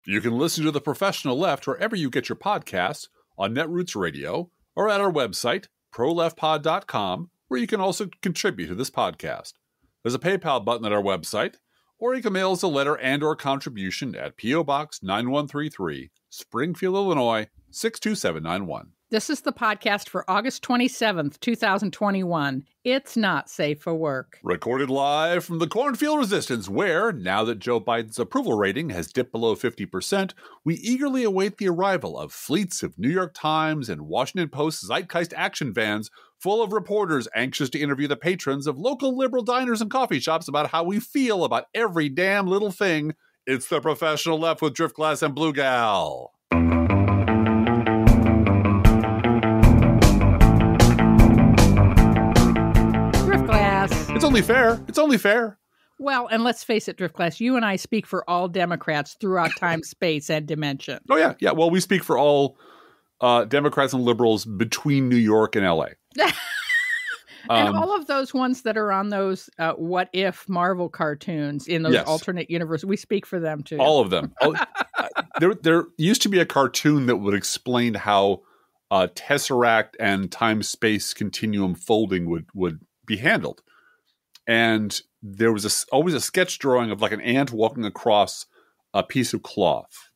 You can listen to The Professional Left wherever you get your podcasts, on Netroots Radio, or at our website, proleftpod.com, where you can also contribute to this podcast. There's a PayPal button at our website, or you can mail us a letter and or contribution at P.O. Box 9133, Springfield, Illinois, 62791. This is the podcast for August 27th, 2021. It's not safe for work. Recorded live from the Cornfield Resistance, where, now that Joe Biden's approval rating has dipped below 50%, we eagerly await the arrival of fleets of New York Times and Washington Post Zeitgeist action vans full of reporters anxious to interview the patrons of local liberal diners and coffee shops about how we feel about every damn little thing. It's The Professional Left with Driftglass and Blue Gal. Driftglass. It's only fair. It's only fair. Well, and let's face it, Driftglass, you and I speak for all Democrats throughout time, space, and dimension. Oh, yeah. Yeah. Well, we speak for all Democrats and liberals between New York and L.A. And all of those ones that are on those what if Marvel cartoons in those alternate universes, we speak for them too. All of them. There used to be a cartoon that would explain how Tesseract and time-space continuum folding would be handled. And there was always a sketch drawing of like an ant walking across a piece of cloth.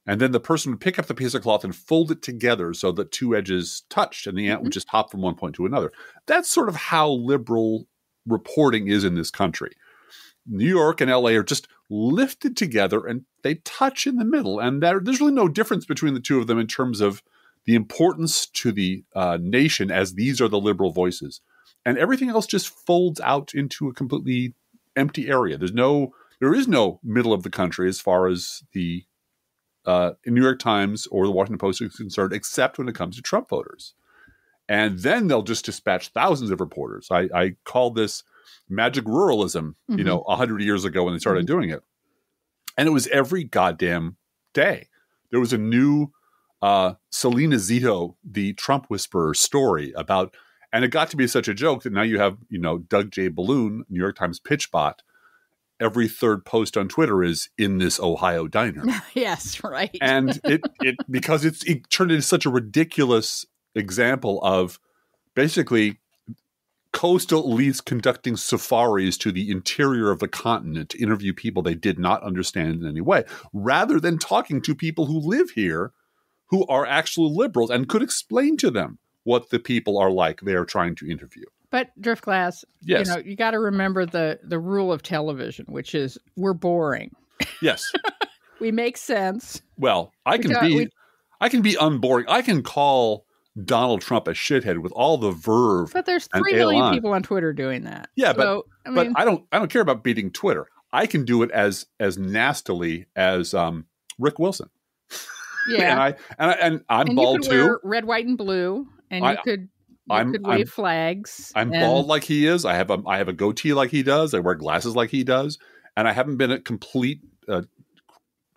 And then the person would pick up the piece of cloth and fold it together so that two edges touched, and the ant would just hop from one point to another. That's sort of how liberal reporting is in this country. New York and LA are just lifted together, and they touch in the middle. And there's really no difference between the two of them in terms of the importance to the nation, as these are the liberal voices. And everything else just folds out into a completely empty area. There is no middle of the country as far as the New York Times or the Washington Post is concerned, except when it comes to Trump voters. And then they'll just dispatch thousands of reporters. I call this magic ruralism, 100 years ago when they started doing it. And it was every goddamn day. There was a new Selena Zito, the Trump whisperer story about, and it got to be such a joke that now you have, Doug J. Balloon, New York Times pitch bot. Every third post on Twitter is in this Ohio diner. Yes, right. And it because it turned into such a ridiculous example of basically coastal elites conducting safaris to the interior of the continent to interview people they did not understand in any way, rather than talking to people who live here who are actual liberals and could explain to them what the people are like they're trying to interview. But Driftglass, yes. You got to remember the rule of television, which is we're boring. Yes. We make sense. Well, I can be unboring. I can call Donald Trump a shithead with all the verve. But there's 3 million people on Twitter doing that. Yeah, but I don't care about beating Twitter. I can do it as nastily as Rick Wilson. Yeah. and I'm bald you could too. Wear red, white, and blue, and you could wave flags. I'm bald like he is. I have a goatee like he does. I wear glasses like he does. And I haven't been a complete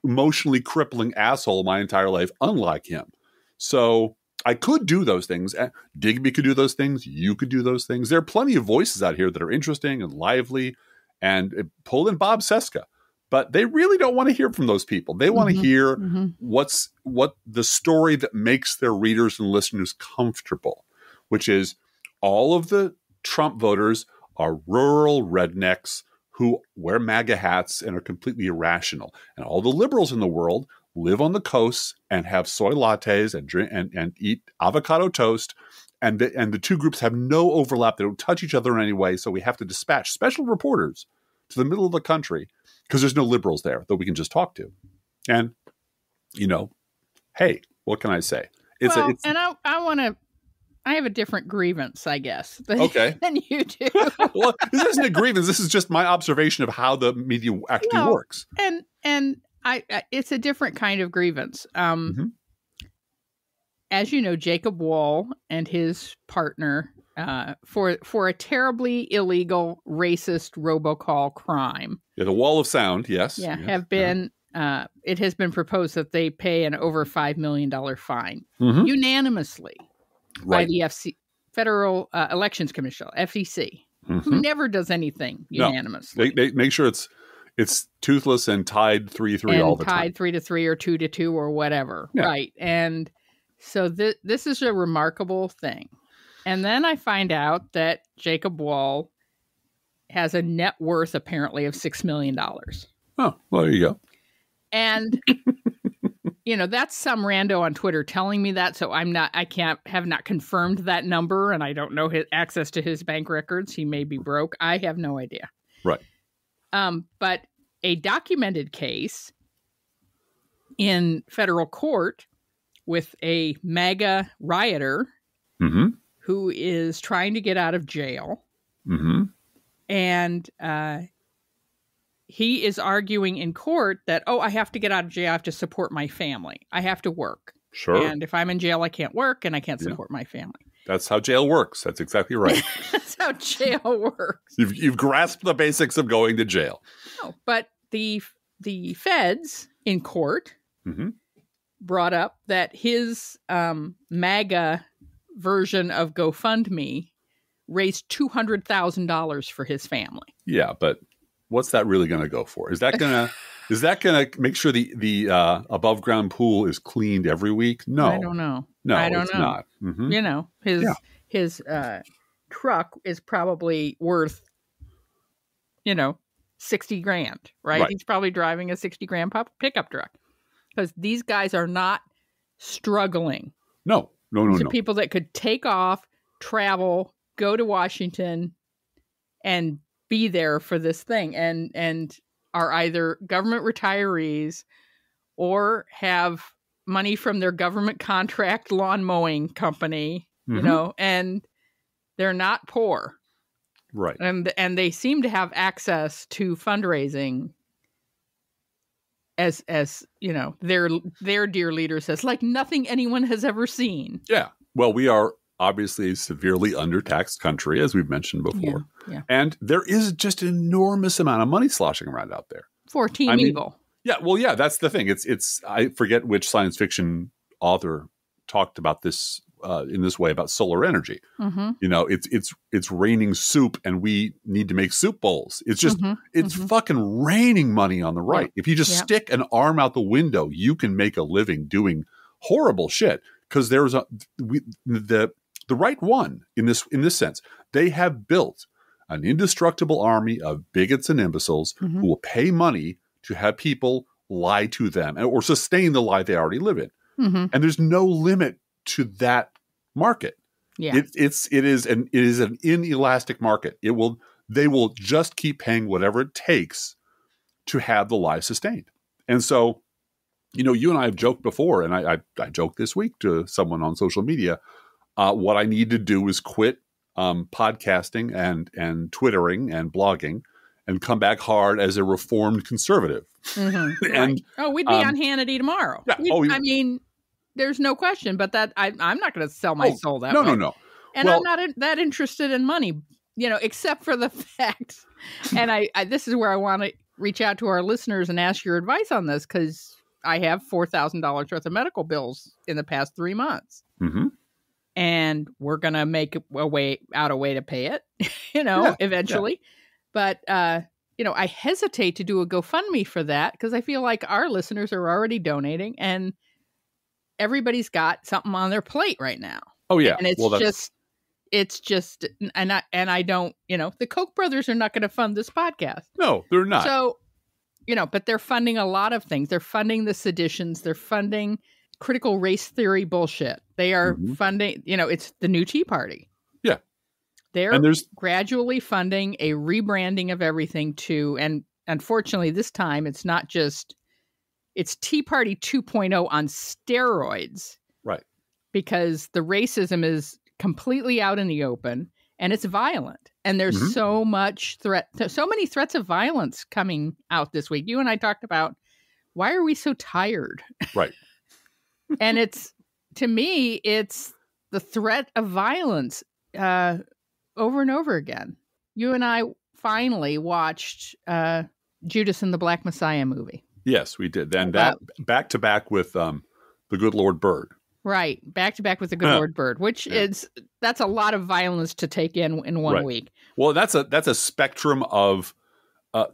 emotionally crippling asshole my entire life, unlike him. So I could do those things. Digby could do those things. You could do those things. There are plenty of voices out here that are interesting and lively, and pull in Bob Seska. But they really don't want to hear from those people. They want to hear what the story that makes their readers and listeners comfortable, which is all of the Trump voters are rural rednecks who wear MAGA hats and are completely irrational. And all the liberals in the world live on the coasts and have soy lattes and drink and eat avocado toast. And the two groups have no overlap. They don't touch each other in any way. So we have to dispatch special reporters to the middle of the country because there's no liberals there that we can just talk to. And, hey, what can I say? I have a different grievance, I guess, than you do. Well, this isn't a grievance. This is just my observation of how the media actually works. And it's a different kind of grievance. As you know, Jacob Wall and his partner, for a terribly illegal, racist robocall crime. Yeah, the Wall of Sound, yes. Yeah, have been. It has been proposed that they pay an over $5 million fine unanimously. By the Federal Elections Commission, FEC, who never does anything unanimously. They make sure It's toothless and tied 3-3 all the time. Tied 3-3 or 2-2 or whatever. Yeah. Right. And so this is a remarkable thing. And then I find out that Jacob Wall has a net worth apparently of $6 million. Oh, well, there you go. And that's some rando on Twitter telling me that. So have not confirmed that number, and I don't know his access to his bank records. He may be broke. I have no idea. Right. But a documented case in federal court with a MAGA rioter who is trying to get out of jail. And he is arguing in court that, I have to get out of jail. I have to support my family. I have to work. Sure. And if I'm in jail, I can't work and I can't support my family. That's how jail works. That's exactly right. That's how jail works. You've grasped the basics of going to jail. No, but the feds in court brought up that his MAGA version of GoFundMe raised $200,000 for his family. Yeah, but what's that really going to go for? Is that gonna make sure the above ground pool is cleaned every week? No, I don't know. No, I don't it's know. not. His truck is probably worth, $60,000, right? He's probably driving a $60,000 pickup truck because these guys are not struggling. No. These are people that could take off, travel, go to Washington, and be there for this thing, and are either government retirees or have money from their government contract lawn mowing company, and they're not poor. Right. And they seem to have access to fundraising as their dear leader says, like nothing anyone has ever seen. Yeah. Well, we are obviously a severely undertaxed country, as we've mentioned before. Yeah. And there is just an enormous amount of money sloshing around out there. For Team Evil. Yeah, well, yeah, that's the thing. It's I forget which science fiction author talked about this in this way about solar energy. It's raining soup, and we need to make soup bowls. It's just it's fucking raining money on the right. If you just stick an arm out the window, you can make a living doing horrible shit. Because there's the right one in this sense. They have built an indestructible army of bigots and imbeciles who will pay money to have people lie to them or sustain the lie they already live in. And there's no limit to that market. Yeah. It is an inelastic market. They will just keep paying whatever it takes to have the lie sustained. And so, you and I have joked before, and I joked this week to someone on social media, what I need to do is quit podcasting and Twittering and blogging and come back hard as a reformed conservative. And we'd be on Hannity tomorrow. Yeah. There's no question, but that I'm not going to sell my soul that way. No. And I'm not that interested in money, except for the fact, and I this is where I want to reach out to our listeners and ask your advice on this, because I have $4,000 worth of medical bills in the past 3 months. And we're going to make a way to pay it, eventually. Yeah. But, I hesitate to do a GoFundMe for that because I feel like our listeners are already donating and everybody's got something on their plate right now. Oh, yeah. And it's just, and I don't, the Koch brothers are not going to fund this podcast. No, they're not. So, but they're funding a lot of things. They're funding the seditions. They're funding critical race theory bullshit. They are funding, it's the new Tea Party. Yeah. They're gradually funding a rebranding of everything too. And unfortunately, this time it's not just, it's Tea Party 2.0 on steroids. Right. Because the racism is completely out in the open and it's violent. And there's so many threats of violence coming out this week. You and I talked about, why are we so tired? Right. And to me, it's the threat of violence over and over again. You and I finally watched Judas and the Black Messiah movie. Yes, we did. And that back to back with The Good Lord Bird. Right. Back to back with The Good Lord Bird, which that's a lot of violence to take in one week. Well, that's a spectrum of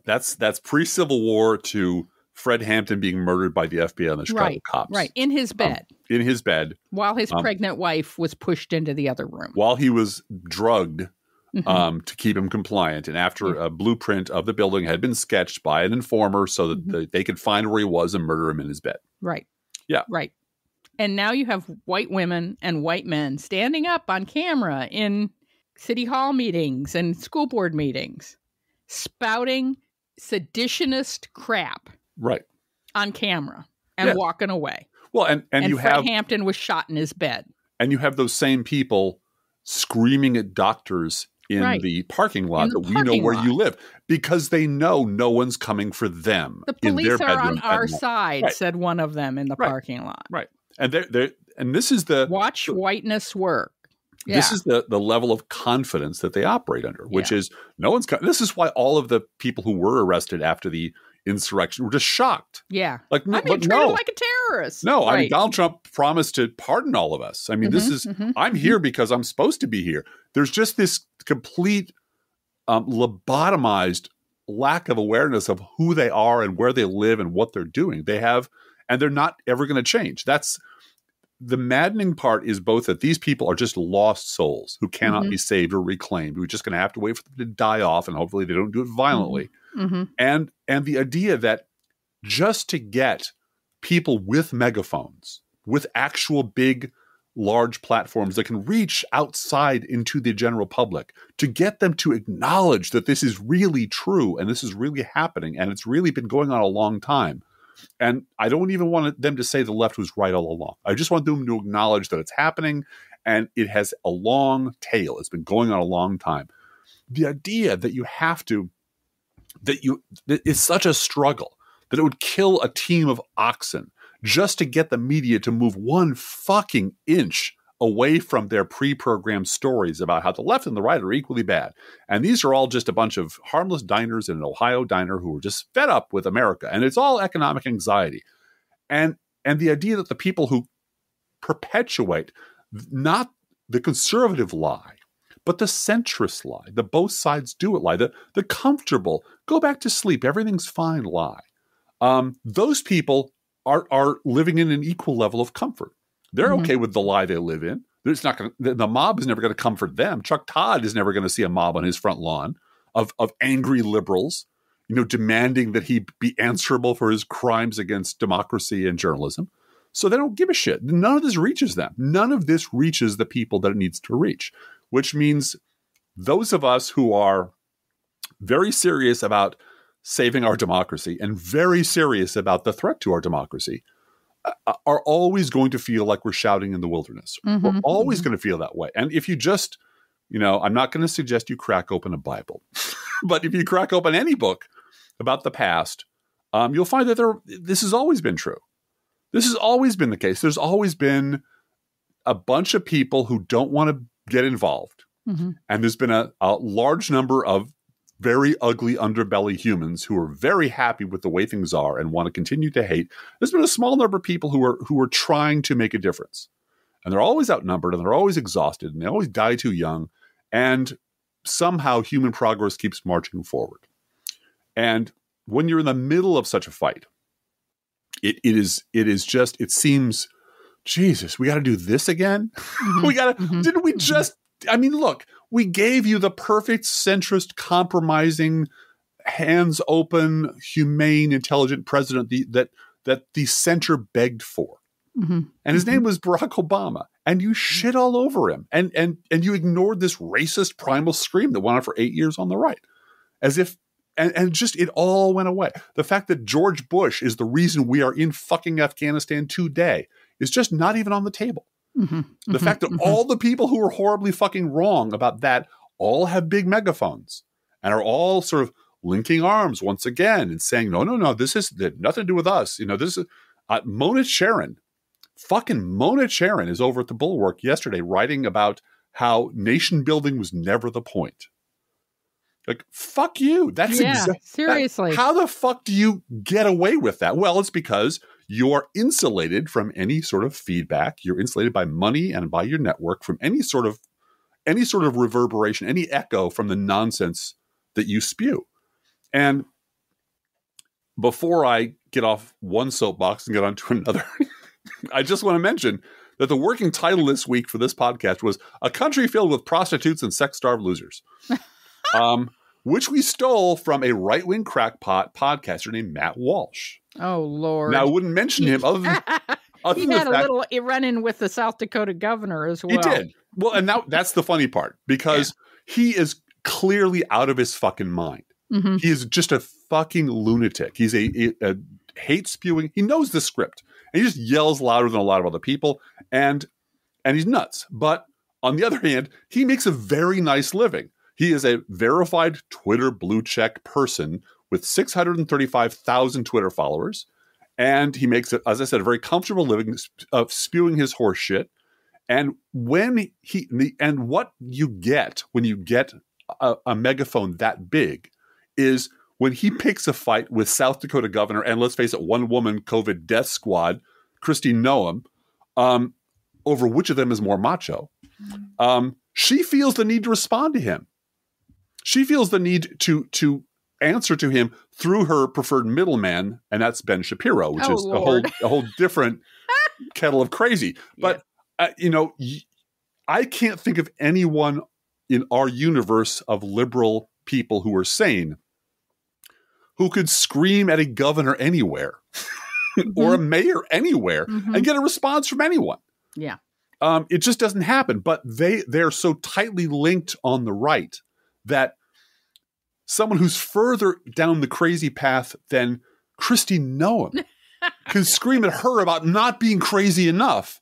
That's pre-Civil War to Fred Hampton being murdered by the FBI and the Chicago cops. Right, in his bed. In his bed. While his pregnant wife was pushed into the other room. While he was drugged to keep him compliant. And after a blueprint of the building had been sketched by an informer so that they could find where he was and murder him in his bed. Right. Yeah. Right. And now you have white women and white men standing up on camera in city hall meetings and school board meetings, spouting seditionist crap. Right. On camera and walking away. Well, and you Fred have Hampton was shot in his bed. And you have those same people screaming at doctors in the parking lot that we know where you live because they know no one's coming for them. The police are on our side, said one of them in the parking lot. Right. And and this is the watch whiteness work. Yeah. This is the level of confidence that they operate under, which is no one's. This is why all of the people who were arrested after the insurrection were just shocked. Yeah, like I'm being treated like a terrorist. No, I mean Donald Trump promised to pardon all of us. I mean, this is I'm here because I'm supposed to be here. There's just this complete lobotomized lack of awareness of who they are and where they live and what they're doing. They have, and they're not ever going to change. That's the maddening part is both that these people are just lost souls who cannot be saved or reclaimed. We're just going to have to wait for them to die off, and hopefully they don't do it violently. And the idea that just to get people with megaphones, with actual big, large platforms that can reach outside into the general public, to get them to acknowledge that this is really true and this is really happening and it's really been going on a long time. And I don't even want them to say the left was right all along. I just want them to acknowledge that it's happening and it has a long tail. It's been going on a long time. The idea that you have to, that it's such a struggle that it would kill a team of oxen just to get the media to move one fucking inch away from their pre-programmed stories about how the left and the right are equally bad. And these are all just a bunch of harmless diners in an Ohio diner who are just fed up with America. And it's all economic anxiety. And the idea that the people who perpetuate not the conservative lie, but the centrist lie, the both sides do it lie, the comfortable, go back to sleep, everything's fine lie. Those people are living in an equal level of comfort. They're okay with the lie they live in. It's not going. The mob is never going to comfort them. Chuck Todd is never going to see a mob on his front lawn of angry liberals, demanding that he be answerable for his crimes against democracy and journalism. So they don't give a shit. None of this reaches them. None of this reaches the people that it needs to reach, which means those of us who are very serious about saving our democracy and very serious about the threat to our democracy are always going to feel like we're shouting in the wilderness. We're always going to feel that way. And if you just, I'm not going to suggest you crack open a Bible, but if you crack open any book about the past, you'll find that this has always been true. This has always been the case. There's always been a bunch of people who don't want to get involved. And there's been a large number of very ugly underbelly humans who are very happy with the way things are and want to continue to hate. There's been a small number of people who are trying to make a difference. And they're always outnumbered and they're always exhausted and they always die too young. And somehow human progress keeps marching forward. And when you're in the middle of such a fight, it seems, Jesus, we got to do this again? Didn't we just, look, we gave you the perfect centrist, compromising, hands-open, humane, intelligent president that the center begged for. And his name was Barack Obama. And you shit all over him. And you ignored this racist primal scream that went on for 8 years on the right. As if, and just it all went away. The fact that George Bush is the reason we are in fucking Afghanistan today is just not even on the table. The fact that all the people who were horribly fucking wrong about that all have big megaphones and are all sort of linking arms once again and saying, no, this is nothing to do with us. This is Mona Charen. Fucking Mona Charen is over at the Bulwark yesterday writing about how nation building was never the point. Like, fuck you. That's seriously. How the fuck do you get away with that? Well, it's because you are insulated from any sort of feedback. You're insulated by money and by your network from any sort of reverberation, any echo from the nonsense that you spew. And before I get off one soapbox and get onto another, I just want to mention that the working title this week for this podcast was A Country Filled with Prostitutes and Sex-Starved Losers, which we stole from a right-wing crackpot podcaster named Matt Walsh. Oh, Lord. Now, I wouldn't mention him other than he had a little run-in with the South Dakota governor as well. He did. Well, and now that's the funny part, because he is clearly out of his fucking mind. Mm-hmm. He is just a fucking lunatic. He's a hate-spewing. He knows the script. And he just yells louder than a lot of other people. And he's nuts. But on the other hand, he makes a very nice living. He is a verified Twitter blue check person with 635,000 Twitter followers. And he makes it, as I said, a very comfortable living of spewing his horse shit. And when and what you get when you get a megaphone that big is when he picks a fight with South Dakota governor and, let's face it, one woman COVID death squad, Kristi Noem, over which of them is more macho. She feels the need to respond to him. She feels the need to answer to him through her preferred middleman, and that's Ben Shapiro, which is a whole different kettle of crazy. But I can't think of anyone in our universe of liberal people who are sane who could scream at a governor anywhere or a mayor anywhere and get a response from anyone. Yeah. It just doesn't happen. But they're so tightly linked on the right that someone who's further down the crazy path than Kristi Noem can scream at her about not being crazy enough.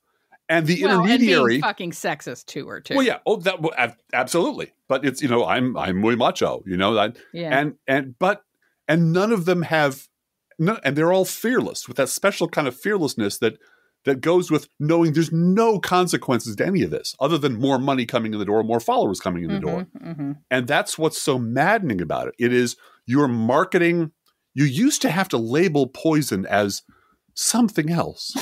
And the intermediary, and being fucking sexist to her too. Well, yeah, absolutely. But it's I'm muy macho, and none of them have, and they're all fearless with that special kind of fearlessness that goes with knowing there's no consequences to any of this, other than more money coming in the door, more followers coming in the door, and that's what's so maddening about it. It is your marketing. You used to have to label poison as something else,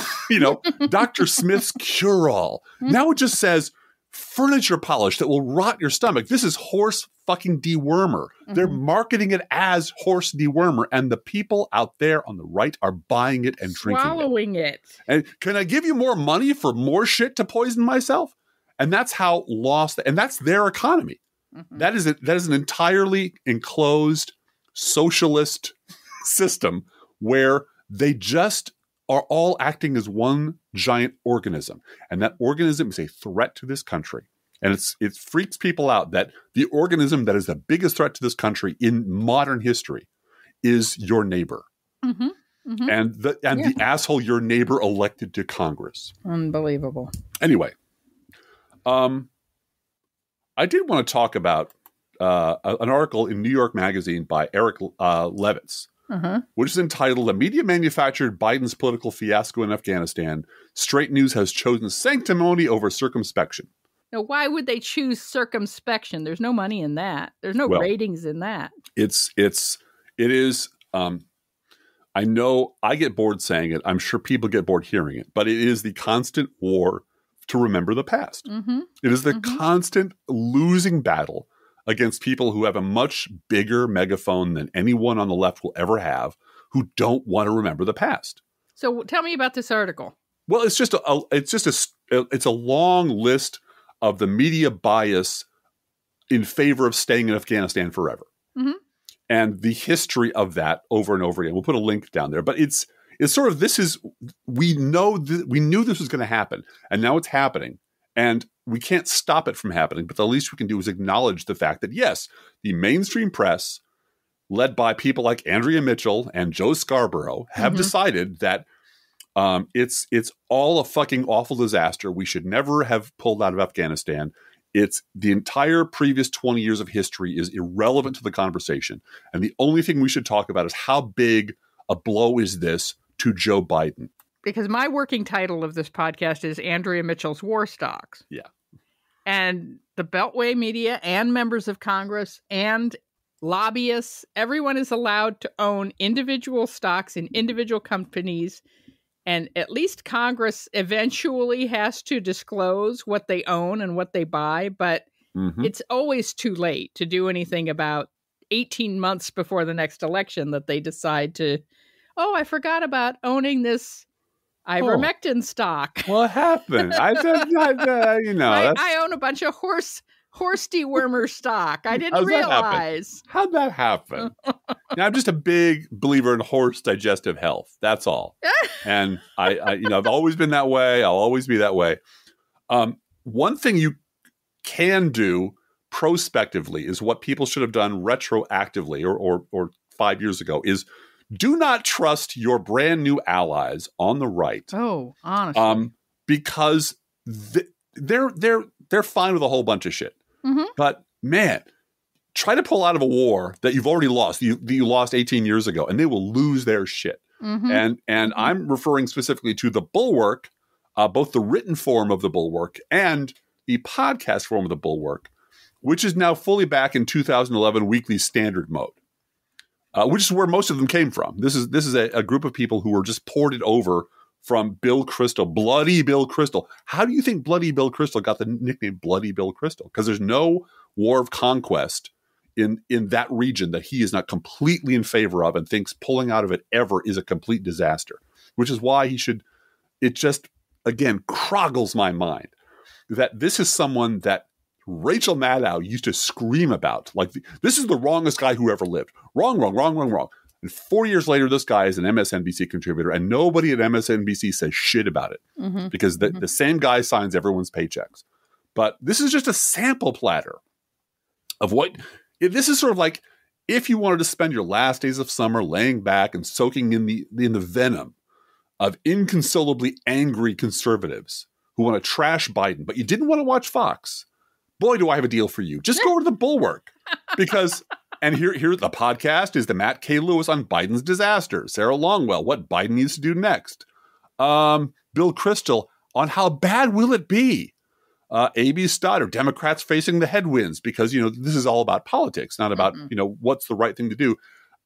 Dr. Smith's cure-all. Now it just says furniture polish that will rot your stomach. This is horse fucking dewormer. They're marketing it as horse dewormer, and the people out there on the right are buying it and swallowing it. And can I give you more money for more shit to poison myself? And that's how lost, and that's their economy. That is an entirely enclosed socialist system where they just are all acting as one giant organism. And that organism is a threat to this country. And it freaks people out that the organism that is the biggest threat to this country in modern history is your neighbor. And the asshole your neighbor elected to Congress. Unbelievable. Anyway, I did want to talk about an article in New York Magazine by Eric Levitz, which is entitled "A Media Manufactured Biden's Political Fiasco in Afghanistan. Straight News Has Chosen Sanctimony over Circumspection." Now, why would they choose circumspection? There's no money in that. There's no ratings in that. It is. I know I get bored saying it. I'm sure people get bored hearing it, but it is the constant war to remember the past. It is the constant losing battle against people who have a much bigger megaphone than anyone on the left will ever have, who don't want to remember the past. So tell me about this article. Well, it's a long list of the media bias in favor of staying in Afghanistan forever, and the history of that over and over again. We'll put a link down there, but it's sort of, we knew this was going to happen, and now it's happening. And we can't stop it from happening, but the least we can do is acknowledge the fact that, yes, the mainstream press, led by people like Andrea Mitchell and Joe Scarborough, have decided that it's all a fucking awful disaster. We should never have pulled out of Afghanistan. It's the entire previous 20 years of history is irrelevant to the conversation. And the only thing we should talk about is how big a blow is this to Joe Biden. Because my working title of this podcast is Andrea Mitchell's War Stocks. Yeah. And the Beltway media and members of Congress and lobbyists, everyone is allowed to own individual stocks in individual companies. And at least Congress eventually has to disclose what they own and what they buy. But it's always too late to do anything about 18 months before the next election that they decide to, oh, I forgot about owning this ivermectin stock. What happened? I own a bunch of horse dewormer stock. I didn't realize. How'd that happen? Now, I'm just a big believer in horse digestive health. That's all. And I've always been that way. I'll always be that way. One thing you can do prospectively is what people should have done retroactively or 5 years ago is do not trust your brand new allies on the right. Oh, honestly. Because they're fine with a whole bunch of shit. Mm-hmm. But man, try to pull out of a war that you've already lost, you lost 18 years ago, and they will lose their shit. Mm-hmm. And I'm referring specifically to the Bulwark, both the written form of the Bulwark and the podcast form of the Bulwark, which is now fully back in 2011 weekly standard mode, which is where most of them came from. This is a group of people who were just ported over from Bill Kristol, Bloody Bill Kristol. How do you think Bloody Bill Kristol got the nickname Bloody Bill Kristol? Because there's no war of conquest in that region that he is not completely in favor of and thinks pulling out of it ever is a complete disaster, which is why it just, again, croggles my mind that this is someone that Rachel Maddow used to scream about. Like, this is the wrongest guy who ever lived. Wrong. And 4 years later, this guy is an MSNBC contributor, and nobody at MSNBC says shit about it because the same guy signs everyone's paychecks. But this is just a sample platter of what this is sort of like if you wanted to spend your last days of summer laying back and soaking in the venom of inconsolably angry conservatives who want to trash Biden, but you didn't want to watch Fox. Boy, do I have a deal for you. Just go to the Bulwark because... And here the podcast is the Matt K. Lewis on Biden's disaster. Sarah Longwell, what Biden needs to do next. Bill Kristol on how bad will it be. A.B. Stoddard, Democrats facing the headwinds because, this is all about politics, not about, what's the right thing to do.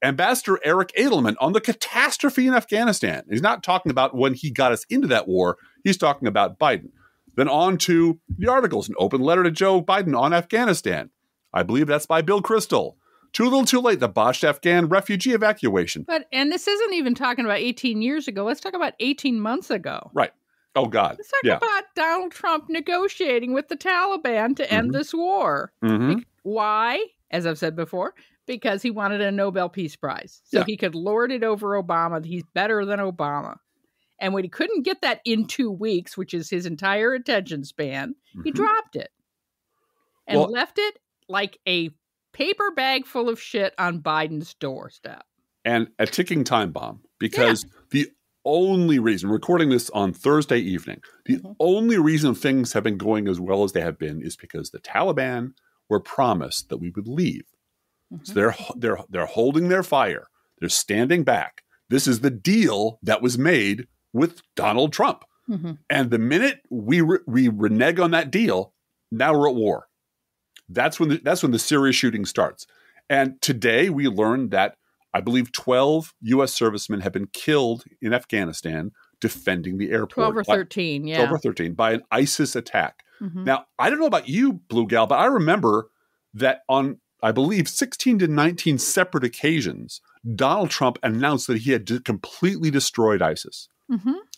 Ambassador Eric Edelman on the catastrophe in Afghanistan. He's not talking about when he got us into that war. He's talking about Biden. Then on to the articles, an open letter to Joe Biden on Afghanistan. I believe that's by Bill Kristol. Too little too late, the botched Afghan refugee evacuation. And this isn't even talking about 18 years ago. Let's talk about 18 months ago. Right. Oh, God. Let's talk about Donald Trump negotiating with the Taliban to end this war. Why? As I've said before, because he wanted a Nobel Peace Prize. So he could lord it over Obama. He's better than Obama. And when he couldn't get that in 2 weeks, which is his entire attention span, he dropped it. And left it like a paper bag full of shit on Biden's doorstep. And a ticking time bomb, because the only reason, recording this on Thursday evening, the only reason things have been going as well as they have been is because the Taliban were promised that we would leave. So they're holding their fire. They're standing back. This is the deal that was made with Donald Trump. And the minute we renege on that deal, now we're at war. That's when the serious shooting starts. And today we learned that I believe 12 U.S. servicemen have been killed in Afghanistan defending the airport. 12 or 13, 12 or 13 by an ISIS attack. Now, I don't know about you, Blue Gal, but I remember that on, I believe, 16 to 19 separate occasions, Donald Trump announced that he had completely destroyed ISIS.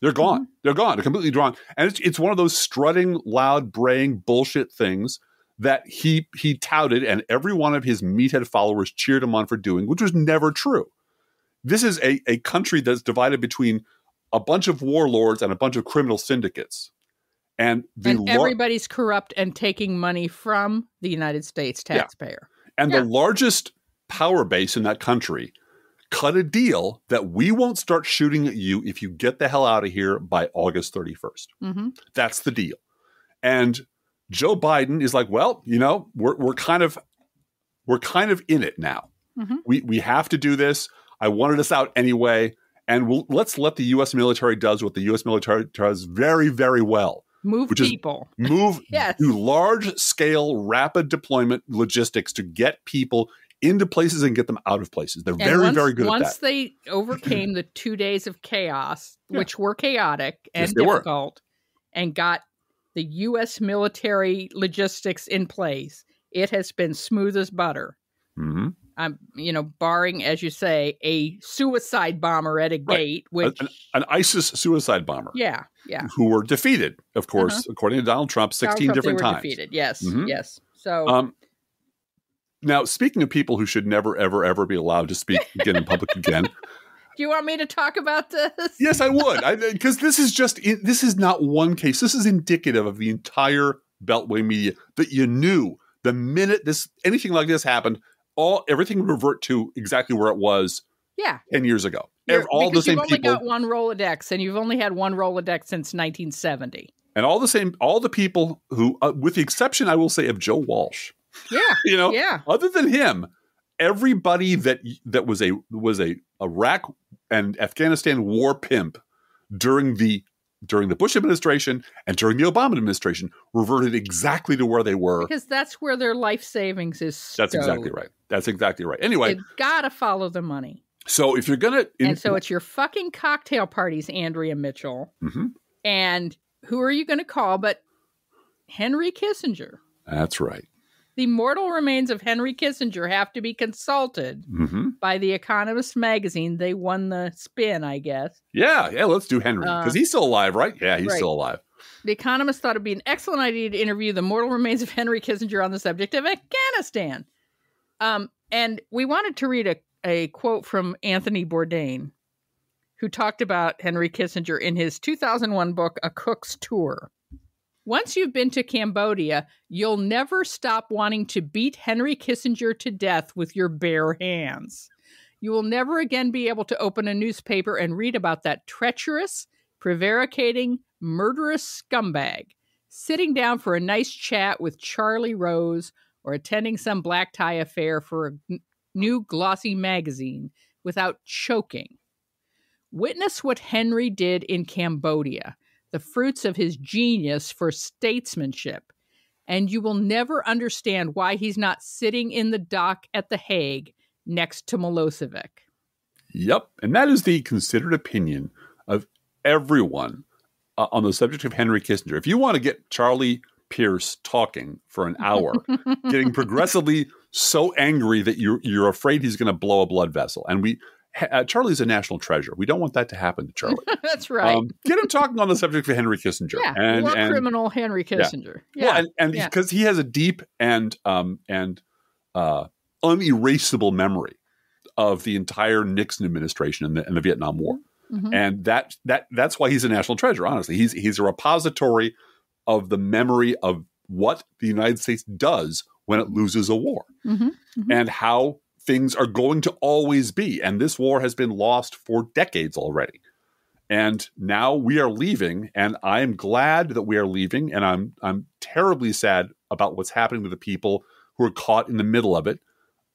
They're gone. They're gone. They're completely gone. And it's one of those strutting, loud, braying bullshit things that he touted and every one of his meathead followers cheered him on for doing, which was never true. This is a country that's divided between a bunch of warlords and a bunch of criminal syndicates. And everybody's corrupt and taking money from the United States taxpayer. And the largest power base in that country cut a deal that we won't start shooting at you if you get the hell out of here by August 31st. That's the deal. And Joe Biden is like, well, we're kind of in it now. We have to do this. I wanted us out anyway, and let's let the U.S. military does what the U.S. military does very, very well. Move people. Do large scale, rapid deployment logistics to get people into places and get them out of places. They're very good at that. Once they overcame the 2 days of chaos, which were chaotic and difficult, and got the U.S. military logistics in place, it has been smooth as butter. barring, as you say, a suicide bomber at a gate, which an ISIS suicide bomber. Yeah. Who were defeated, of course, according to Donald Trump, 16 different times. Defeated. Yes. So now, speaking of people who should never, ever, ever be allowed to speak again in public again. Do you want me to talk about this? Yes, I would. Because this is not one case. This is indicative of the entire Beltway media that you knew the minute anything like this happened, everything would revert to exactly where it was 10 years ago. You've only got one Rolodex, and you've only had one Rolodex since 1970. And all the people who, with the exception, I will say, of Joe Walsh. Yeah. Other than him, everybody that was a Iraq and Afghanistan war pimp during the Bush administration and during the Obama administration reverted exactly to where they were. Because that's where their life savings is stowed. That's exactly right. Anyway. They've got to follow the money. So if you're going to... And so it's your fucking cocktail parties, Andrea Mitchell. Mm-hmm. And who are you going to call but Henry Kissinger? That's right. The mortal remains of Henry Kissinger have to be consulted by The Economist magazine. They won the spin, I guess. Yeah, let's do Henry. Because he's still alive, right? Yeah, he's still alive. The Economist thought it'd be an excellent idea to interview the mortal remains of Henry Kissinger on the subject of Afghanistan. And we wanted to read a quote from Anthony Bourdain, who talked about Henry Kissinger in his 2001 book, A Cook's Tour. Once you've been to Cambodia, you'll never stop wanting to beat Henry Kissinger to death with your bare hands. You will never again be able to open a newspaper and read about that treacherous, prevaricating, murderous scumbag sitting down for a nice chat with Charlie Rose or attending some black tie affair for a new glossy magazine without choking. Witness what Henry did in Cambodia, the fruits of his genius for statesmanship, and you will never understand why he's not sitting in the dock at The Hague next to Milosevic. Yep, and that is the considered opinion of everyone on the subject of Henry Kissinger. If you want to get Charlie Pierce talking for an hour, getting progressively so angry that you're afraid he's going to blow a blood vessel, and Charlie's a national treasure. We don't want that to happen to Charlie. That's right. Get him talking on the subject of Henry Kissinger. Yeah, and criminal Henry Kissinger. Yeah. Well, and because he has a deep and unerasable memory of the entire Nixon administration and the Vietnam War. Mm-hmm. And that's why he's a national treasure, honestly. He's a repository of the memory of what the United States does when it loses a war. Mm-hmm. Mm-hmm. And how things are going to always be. And this war has been lost for decades already. And now we are leaving, and I'm glad that we are leaving, and I'm terribly sad about what's happening to the people who are caught in the middle of it.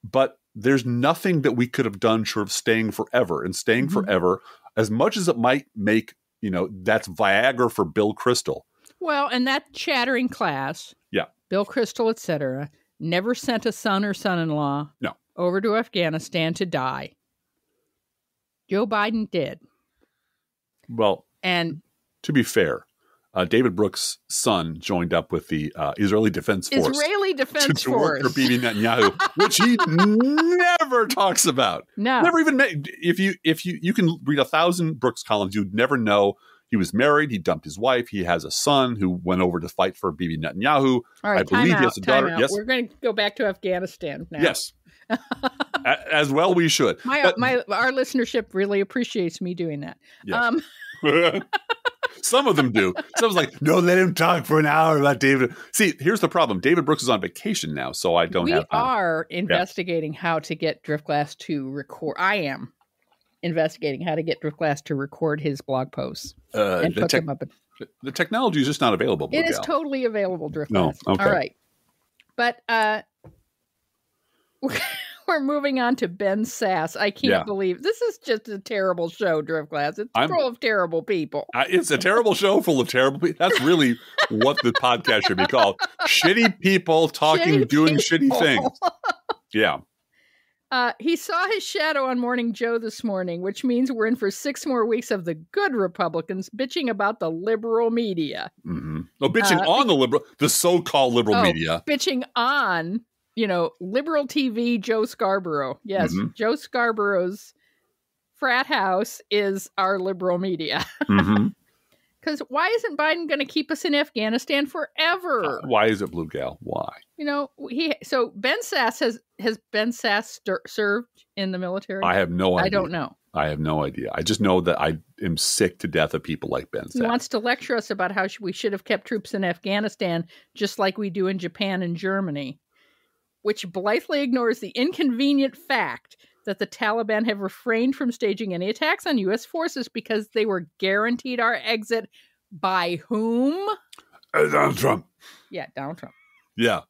But there's nothing that we could have done short of staying forever. And staying forever, as much as it might make, that's Viagra for Bill Kristol. Well, and that chattering class, Bill Kristol, etc., never sent a son or son-in-law over to Afghanistan to die. Joe Biden did. Well, and to be fair, David Brooks' son joined up with the Israeli Defense Force. To work for Bibi Netanyahu, which he never talks about. No, never even. If you can read 1,000 Brooks columns, you'd never know he was married. He dumped his wife. He has a son who went over to fight for Bibi Netanyahu. All right, I believe he has a daughter. Yes, we're going to go back to Afghanistan now. Yes. As well we should. Our listenership really appreciates me doing that. Yes. Some of them do. Someone's like, no, let him talk for an hour about David. See, here's the problem. David Brooks is on vacation now, so I don't have time. We are investigating how to get Driftglass to record. I am investigating how to get Driftglass to record his blog posts and put them up. The technology is just not available. It is totally available, Driftglass. No, okay. All right. But we're moving on to Ben Sasse. I can't believe this is just a terrible show, Driftglass. It's full of terrible people. It's a terrible show full of terrible people. That's really what the podcast should be called. Shitty people doing shitty things. Yeah. He saw his shadow on Morning Joe this morning, which means we're in for 6 more weeks of the good Republicans bitching about the liberal media. Mm-hmm. No, bitching on the so-called liberal media. Bitching on liberal TV Joe Scarborough. Yes, Joe Scarborough's frat house is our liberal media. Because why isn't Biden going to keep us in Afghanistan forever? Why is it, Blue Gal? Why? So Ben Sasse has Ben Sasse served in the military? I have no idea. I don't know. I have no idea. I just know that I am sick to death of people like Ben Sasse. He wants to lecture us about how we should have kept troops in Afghanistan just like we do in Japan and Germany, which blithely ignores the inconvenient fact that the Taliban have refrained from staging any attacks on U.S. forces because they were guaranteed our exit by whom? Donald Trump. Yeah, Donald Trump. Yeah.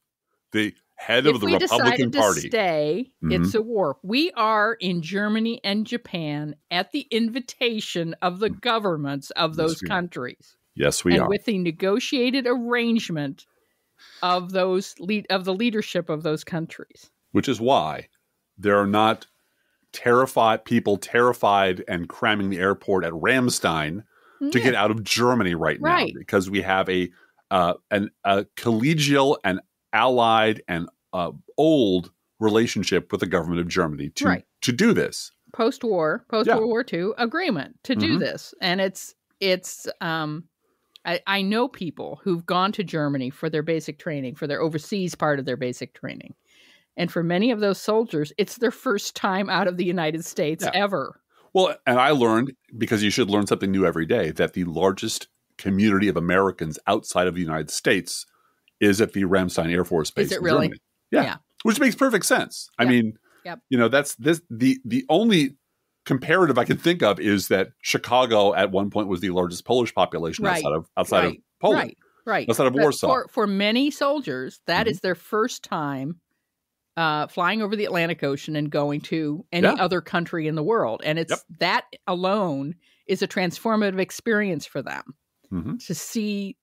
The head of the Republican Party. To stay, it's a war. We are in Germany and Japan at the invitation of the governments of those countries. Yes, we are. And with the negotiated arrangement of the leadership of those countries. Which is why there are not terrified and cramming the airport at Ramstein to get out of Germany right now, because we have a collegial and allied and old relationship with the government of Germany to do this post-World War II agreement to do this. And I know people who've gone to Germany for their basic training, for their overseas part of their basic training. And for many of those soldiers, it's their first time out of the United States ever. Well, and I learned, because you should learn something new every day, that the largest community of Americans outside of the United States is at the Ramstein Air Force Base. Is it really? Germany. Yeah. Which makes perfect sense. I mean, that's the only comparative I can think of is that Chicago at one point was the largest Polish population outside of Poland. Right. Outside of Warsaw. For many soldiers, that is their first time flying over the Atlantic Ocean and going to any other country in the world. And it's that alone is a transformative experience for them to see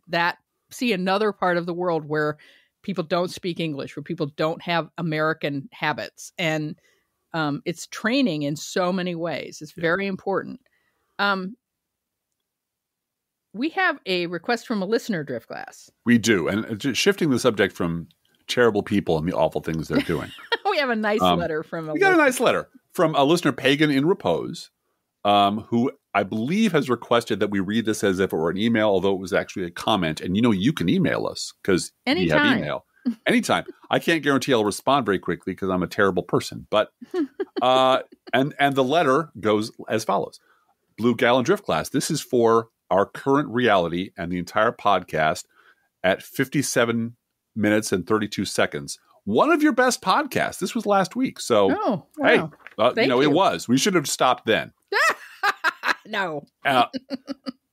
another part of the world where people don't speak English, where people don't have American habits. And it's training in so many ways. It's very important. We have a request from a listener, Driftglass. We do. And just shifting the subject from terrible people and the awful things they're doing. We have a nice letter from a nice letter from a listener, Pagan in Repose, who I believe has requested that we read this as if it were an email, although it was actually a comment. And you can email us because we have email. Anytime. I can't guarantee I'll respond very quickly because I'm a terrible person. But and the letter goes as follows. Blue Gal and Driftglass, this is for our current reality and the entire podcast at 57 minutes and 32 seconds. One of your best podcasts. This was last week. So, hey, it was. We should have stopped then. No.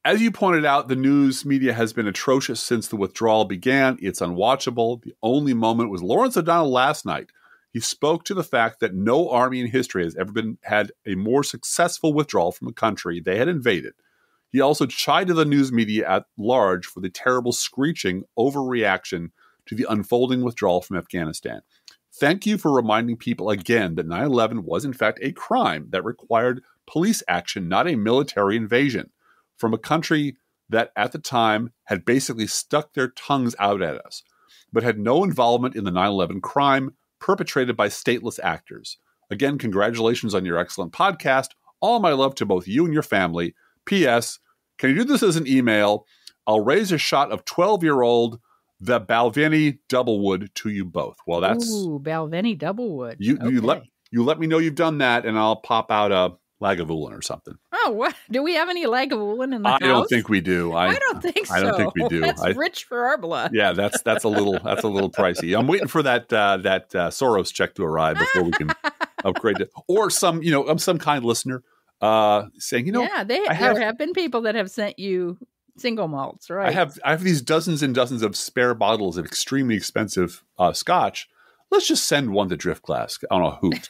As you pointed out, the news media has been atrocious since the withdrawal began. It's unwatchable. The only moment was Lawrence O'Donnell last night. He spoke to the fact that no army in history has ever had a more successful withdrawal from a country they had invaded. He also chided the news media at large for the terrible screeching overreaction to the unfolding withdrawal from Afghanistan. Thank you for reminding people again that 9/11 was in fact a crime that required police action, not a military invasion, from a country that at the time had basically stuck their tongues out at us, but had no involvement in the 9/11 crime perpetrated by stateless actors. Again, congratulations on your excellent podcast. All my love to both you and your family. P.S. Can you do this as an email? I'll raise a shot of 12-year-old the Balvenie Doublewood to you both. Well, that's Balvenie Doublewood. You let me know you've done that, and I'll pop out a Lagavulin or something. Oh, what? Do we have any Lagavulin in the house? I don't think we do. I don't think so. I don't think we do. That's rich for our blood. Yeah, that's a little pricey. I'm waiting for that Soros check to arrive before we can upgrade it. Or some kind listener saying, there have been people that have sent you single malts, right? I have these dozens and dozens of spare bottles of extremely expensive scotch. Let's just send one to Driftglass on a hoot,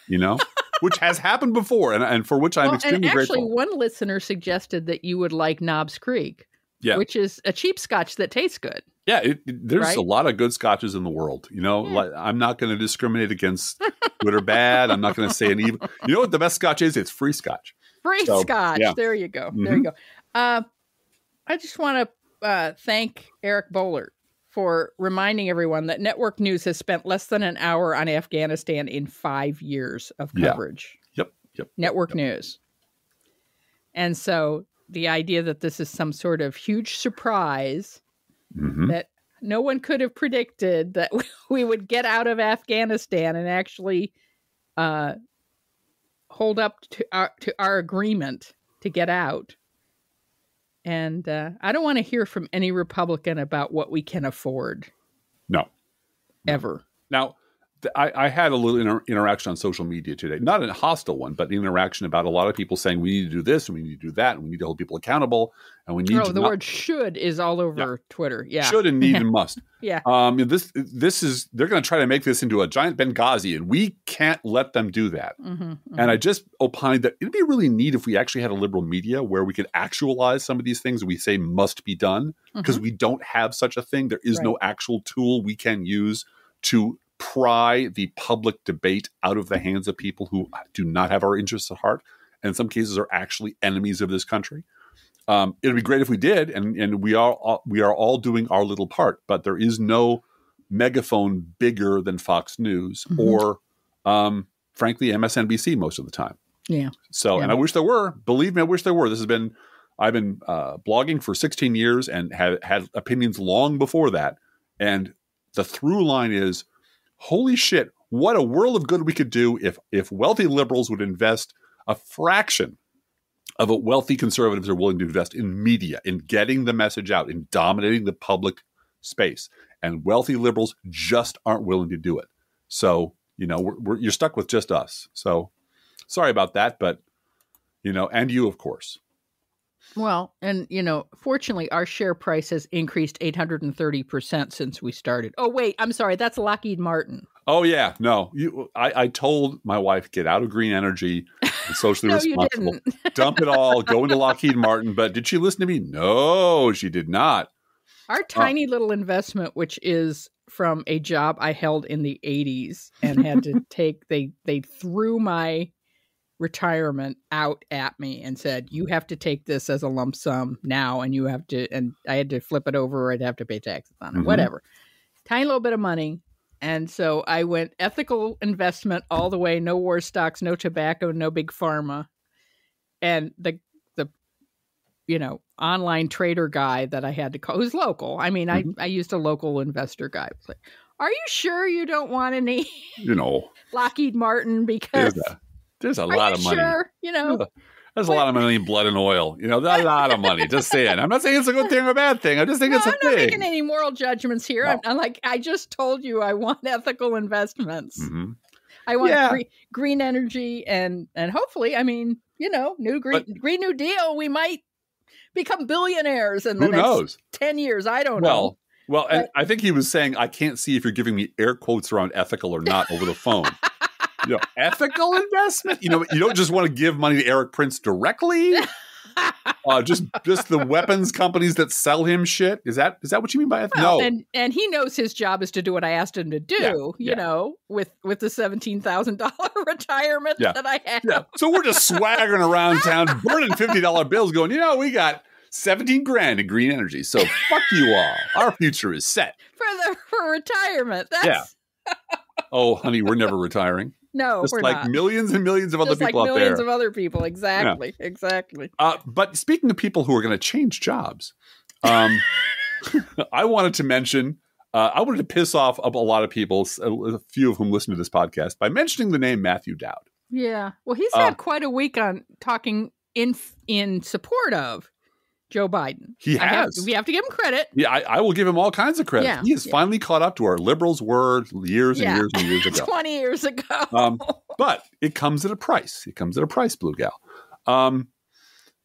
which has happened before, and for which I'm extremely grateful. Actually, one listener suggested that you would like Knobs Creek, which is a cheap scotch that tastes good. Yeah, there's a lot of good scotches in the world. I'm not going to discriminate against good or bad. I'm not going to say an evil. You know what the best scotch is? It's free scotch. Scotch. Yeah. There you go. Mm-hmm. There you go. I just want to thank Eric Bollert for reminding everyone that network news has spent less than an hour on Afghanistan in 5 years of coverage. Yep. Network news. And so the idea that this is some sort of huge surprise that no one could have predicted that we would get out of Afghanistan and actually hold up to our agreement to get out. And I don't want to hear from any Republican about what we can afford. No. Ever. Now, I had a little interaction on social media today. Not a hostile one, but an interaction about a lot of people saying we need to do this and we need to do that and we need to hold people accountable and we need to. The word should is all over Twitter. Yeah. Should and need and must. Yeah. This is, they're going to try to make this into a giant Benghazi and we can't let them do that. And I just opined that it'd be really neat if we actually had a liberal media where we could actualize some of these things that we say must be done because we don't have such a thing. There is no actual tool we can use to pry the public debate out of the hands of people who do not have our interests at heart, and in some cases are actually enemies of this country. It'd be great if we did, and we are all doing our little part. But there is no megaphone bigger than Fox News or, frankly, MSNBC most of the time. Yeah. So, and I wish there were. Believe me, I wish there were. I've been blogging for 16 years and have had opinions long before that, and the through line is, holy shit, what a world of good we could do if wealthy liberals would invest a fraction of what wealthy conservatives are willing to invest in media, in getting the message out, in dominating the public space. And wealthy liberals just aren't willing to do it. So, you're stuck with just us. So sorry about that, but, and you, of course. Well, and, fortunately, our share price has increased 830% since we started. Oh, wait, I'm sorry. That's Lockheed Martin. Oh, yeah. No, I told my wife, get out of green energy and socially responsible. Dump it all, go into Lockheed Martin. But did she listen to me? No, she did not. Our tiny little investment, which is from a job I held in the 80s and had to take, they threw my retirement out at me and said, you have to take this as a lump sum now, and you have to, and I had to flip it over or I'd have to pay taxes on it, whatever. Tiny little bit of money. And so I went ethical investment all the way, no war stocks, no tobacco, no big pharma. And the online trader guy that I had to call, who's local. I mean, I used a local investor guy. It's like, are you sure you don't want any, Lockheed Martin? Because there's a lot of money. Sure? There's a lot of money in blood and oil. There's a lot of money. Just saying. I'm not saying it's a good thing or a bad thing. I just think it's a thing. I'm not making any moral judgments here. No. I'm like, I just told you I want ethical investments. I want green energy and hopefully, Green New Deal, we might become billionaires in the next 10 years. I don't know. Well, and I think he was saying, I can't see if you're giving me air quotes around ethical or not over the phone. Ethical investment? You don't just want to give money to Eric Prince directly? Just the weapons companies that sell him shit? Is that what you mean by ethical? No. And he knows his job is to do what I asked him to do, with the $17,000 retirement that I have. Yeah. So we're just swaggering around town, burning $50 bills going, we got 17 grand in green energy. So fuck you all. Our future is set. For retirement. That's Oh, honey, we're never retiring. No, just we're like not. Millions and millions of other people out there. Millions of other people. Exactly. Yeah. Exactly. But speaking of people who are going to change jobs, I wanted to mention, I wanted to piss off a lot of people, a few of whom listen to this podcast, by mentioning the name Matthew Dowd. Yeah. Well, he's had quite a week on talking in support of Joe Biden. He has. We have to give him credit. Yeah, I will give him all kinds of credit. Yeah, he has finally caught up to our liberals' word years and years and years ago. 20 years ago. But it comes at a price. It comes at a price, Blue Gal.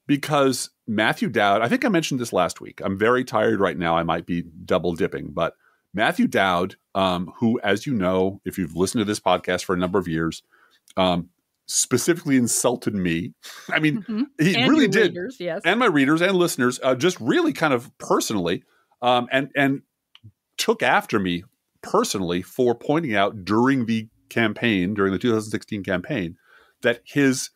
Because Matthew Dowd, I think I mentioned this last week. I'm very tired right now. I might be double dipping. But Matthew Dowd, who, as you know, if you've listened to this podcast for a number of years, specifically insulted me. I mean, he and really did. Readers, yes. And my readers and listeners, just really kind of personally, and took after me personally for pointing out during the 2016 campaign, that his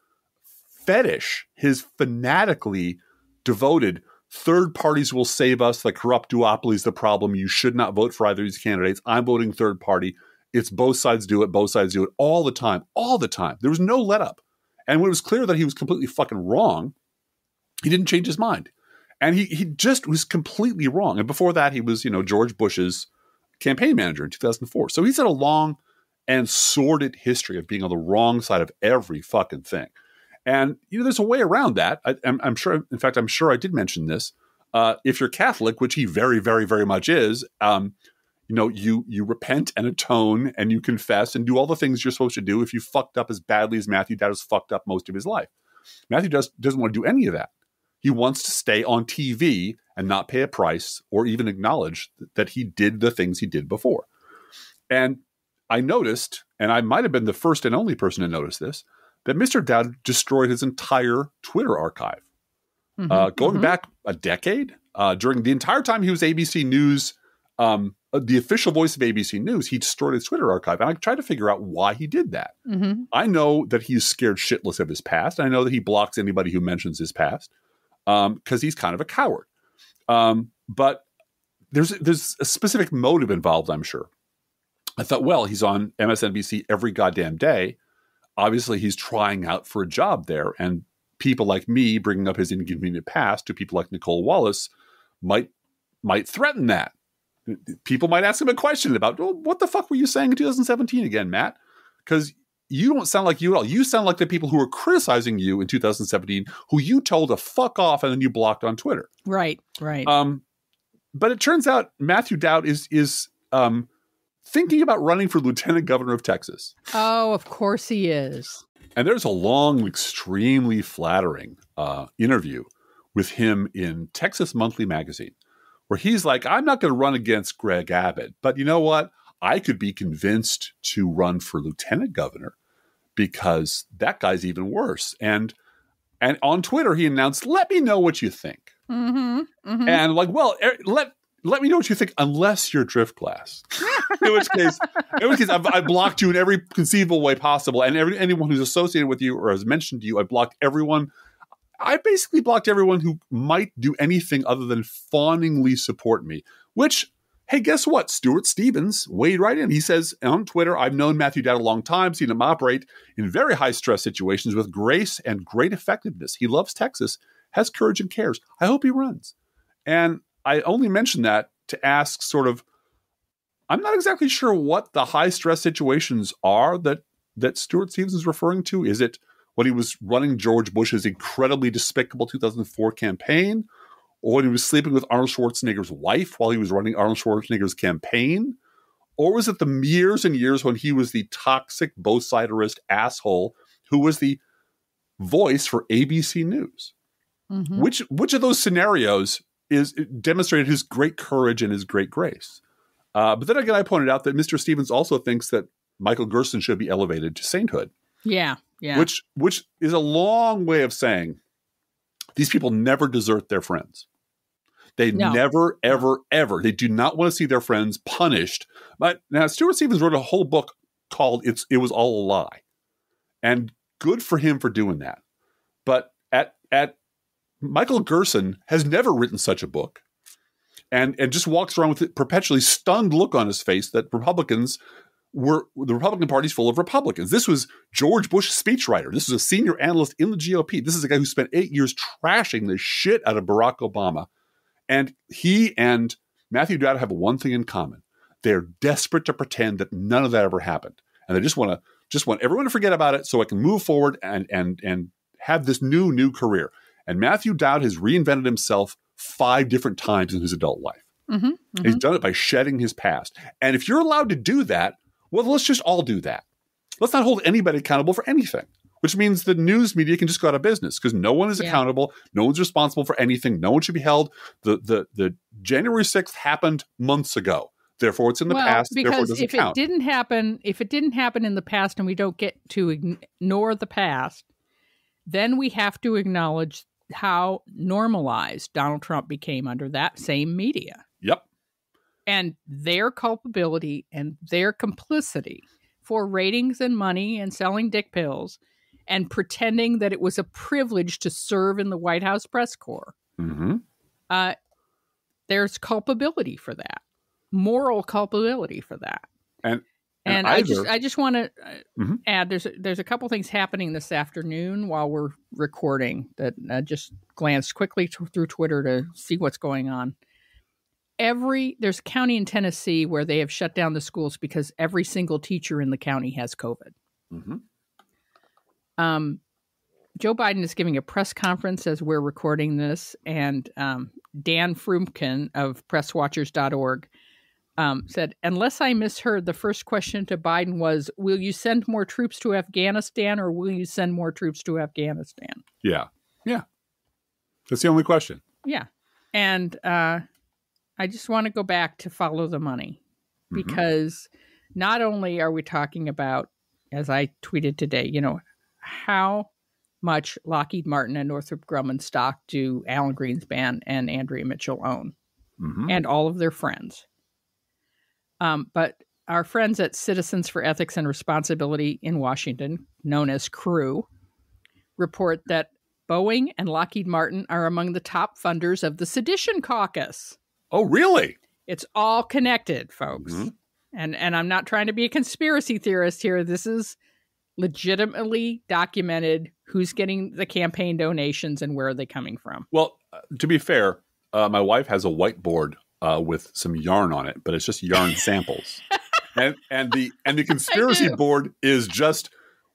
fanatically devoted third parties will save us. The corrupt duopoly is the problem. You should not vote for either of these candidates. I'm voting third party. It's both sides do it. Both sides do it all the time. All the time. There was no let up. And when it was clear that he was completely fucking wrong, he didn't change his mind. And he just was completely wrong. And before that, he was, George Bush's campaign manager in 2004. So he's had a long and sordid history of being on the wrong side of every fucking thing. And, there's a way around that. I'm sure, in fact, I'm sure I did mention this. If you're Catholic, which he very, very, very much is, you repent and atone and you confess and do all the things you're supposed to do if you fucked up as badly as Matthew Dowd has fucked up most of his life. Matthew doesn't want to do any of that. He wants to stay on TV and not pay a price or even acknowledge that he did the things he did before. And I noticed, and I might have been the first and only person to notice this, that Mr. Dowd destroyed his entire Twitter archive. Going back a decade, during the entire time he was ABC News, the official voice of ABC News, he destroyed his Twitter archive. And I tried to figure out why he did that. I know that he's scared shitless of his past. I know that he blocks anybody who mentions his past because he's kind of a coward. But there's a specific motive involved, I'm sure. I thought, well, he's on MSNBC every goddamn day. Obviously, he's trying out for a job there. And people like me bringing up his inconvenient past to people like Nicole Wallace might threaten that. People might ask him a question about, what the fuck were you saying in 2017 again, Matt? Because you don't sound like you at all. You sound like the people who were criticizing you in 2017, who you told to fuck off and then you blocked on Twitter. Right. But it turns out Matthew Dowd is thinking about running for lieutenant governor of Texas. Oh, of course he is. And there's a long, extremely flattering interview with him in Texas Monthly Magazine, where he's like, I'm not going to run against Greg Abbott, but you know what? I could be convinced to run for lieutenant governor because that guy's even worse. And on Twitter, he announced, let me know what you think. And like, well, let me know what you think, unless you're drift glass. in which case, I blocked you in every conceivable way possible. And anyone who's associated with you or has mentioned you, I blocked everyone. I basically blocked everyone who might do anything other than fawningly support me, which, hey, guess what? Stuart Stevens weighed right in. He says on Twitter, I've known Matthew Dowd a long time, seen him operate in very high stress situations with grace and great effectiveness. He loves Texas, has courage and cares. I hope he runs. And I only mention that to ask sort of, I'm not exactly sure what the high stress situations are that Stuart Stevens is referring to. Is it when he was running George Bush's incredibly despicable 2004 campaign, or when he was sleeping with Arnold Schwarzenegger's wife while he was running Arnold Schwarzenegger's campaign? Or was it the years and years when he was the toxic, both-siderist asshole who was the voice for ABC News? Which of those scenarios demonstrated his great courage and his great grace? But then again, I pointed out that Mr. Stevens also thinks that Michael Gerson should be elevated to sainthood. Yeah. Which is a long way of saying these people never desert their friends. They never, ever, ever. They do not want to see their friends punished. But now Stuart Stevens wrote a whole book called "It Was All a Lie," and good for him for doing that. But at Michael Gerson has never written such a book, and just walks around with a perpetually stunned look on his face that the Republican Party's full of Republicans. This was George Bush's speechwriter. This was a senior analyst in the GOP. This is a guy who spent 8 years trashing the shit out of Barack Obama. And he and Matthew Dowd have one thing in common. They're desperate to pretend that none of that ever happened. And they just want everyone to forget about it so I can move forward and have this new career. And Matthew Dowd has reinvented himself 5 different times in his adult life. He's done it by shedding his past. And if you're allowed to do that, well, let's just all do that. Let's not hold anybody accountable for anything, which means the news media can just go out of business because no one is accountable. No one's responsible for anything. No one should be held. The January 6th happened months ago. Therefore, it's in the past. Because if it didn't happen in the past and we don't get to ignore the past, then we have to acknowledge how normalized Donald Trump became under that same media. Yep. And their culpability and their complicity for ratings and money and selling dick pills and pretending that it was a privilege to serve in the White House press corps. there's culpability for that, moral culpability for that. And I just want to add, there's a couple things happening this afternoon while we're recording that just glanced quickly through Twitter to see what's going on. There's a county in Tennessee where they have shut down the schools because every single teacher in the county has COVID. Mm-hmm. Joe Biden is giving a press conference as we're recording this, and Dan Frumkin of presswatchers.org said, unless I misheard, the first question to Biden was, will you send more troops to Afghanistan or will you send more troops to Afghanistan? Yeah. Yeah. That's the only question. Yeah. And I just want to go back to follow the money, because not only are we talking about, as I tweeted today, how much Lockheed Martin and Northrop Grumman stock do Alan Greenspan and Andrea Mitchell own, and all of their friends. But our friends at Citizens for Ethics and Responsibility in Washington, known as CREW, report that Boeing and Lockheed Martin are among the top funders of the Sedition Caucus. Oh, really? It's all connected, folks. And I'm not trying to be a conspiracy theorist here. This is legitimately documented who's getting the campaign donations and where are they coming from. Well, to be fair, my wife has a whiteboard with some yarn on it, but it's just yarn samples. And the conspiracy board is just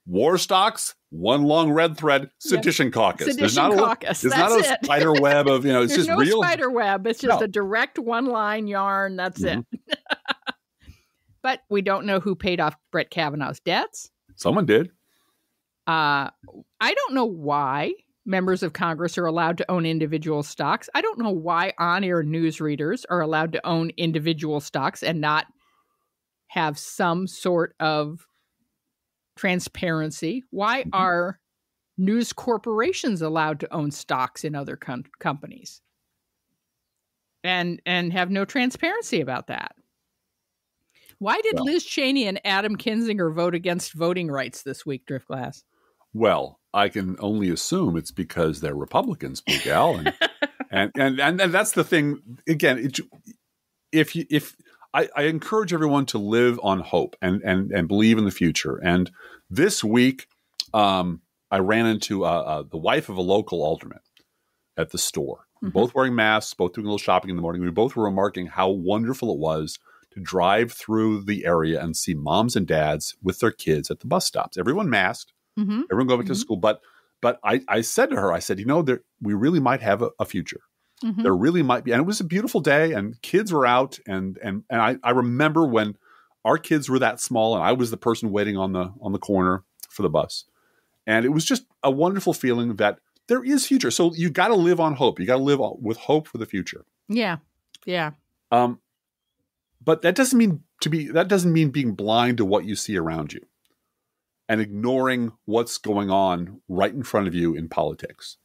war stocks, one long red thread, Sedition Caucus. Sedition Caucus. There's not a spider web of, it's There's just no real. spider web. It's just a direct one-line yarn. That's it. But we don't know who paid off Brett Kavanaugh's debts. Someone did. I don't know why members of Congress are allowed to own individual stocks. I don't know why on-air newsreaders are allowed to own individual stocks and not have some sort of transparency. Why are news corporations allowed to own stocks in other companies and have no transparency about that? Why did Liz Cheney and Adam Kinzinger vote against voting rights this week, Driftglass? Well, I can only assume it's because they're Republicans, Blue Gal, and that's the thing. Again, I encourage everyone to live on hope and believe in the future. And this week, I ran into the wife of a local alderman at the store, both wearing masks, both doing a little shopping in the morning. We both were remarking how wonderful it was to drive through the area and see moms and dads with their kids at the bus stops. Everyone masked, everyone going back to school. But I said to her, I said, we really might have a future. There really might be. And it was a beautiful day and kids were out. And I remember when our kids were that small and I was the person waiting on the corner for the bus. And it was just a wonderful feeling that there is future. So you got to live on hope. You got to live with hope for the future. Yeah. Yeah. But that doesn't mean being blind to what you see around you and ignoring what's going on right in front of you in politics.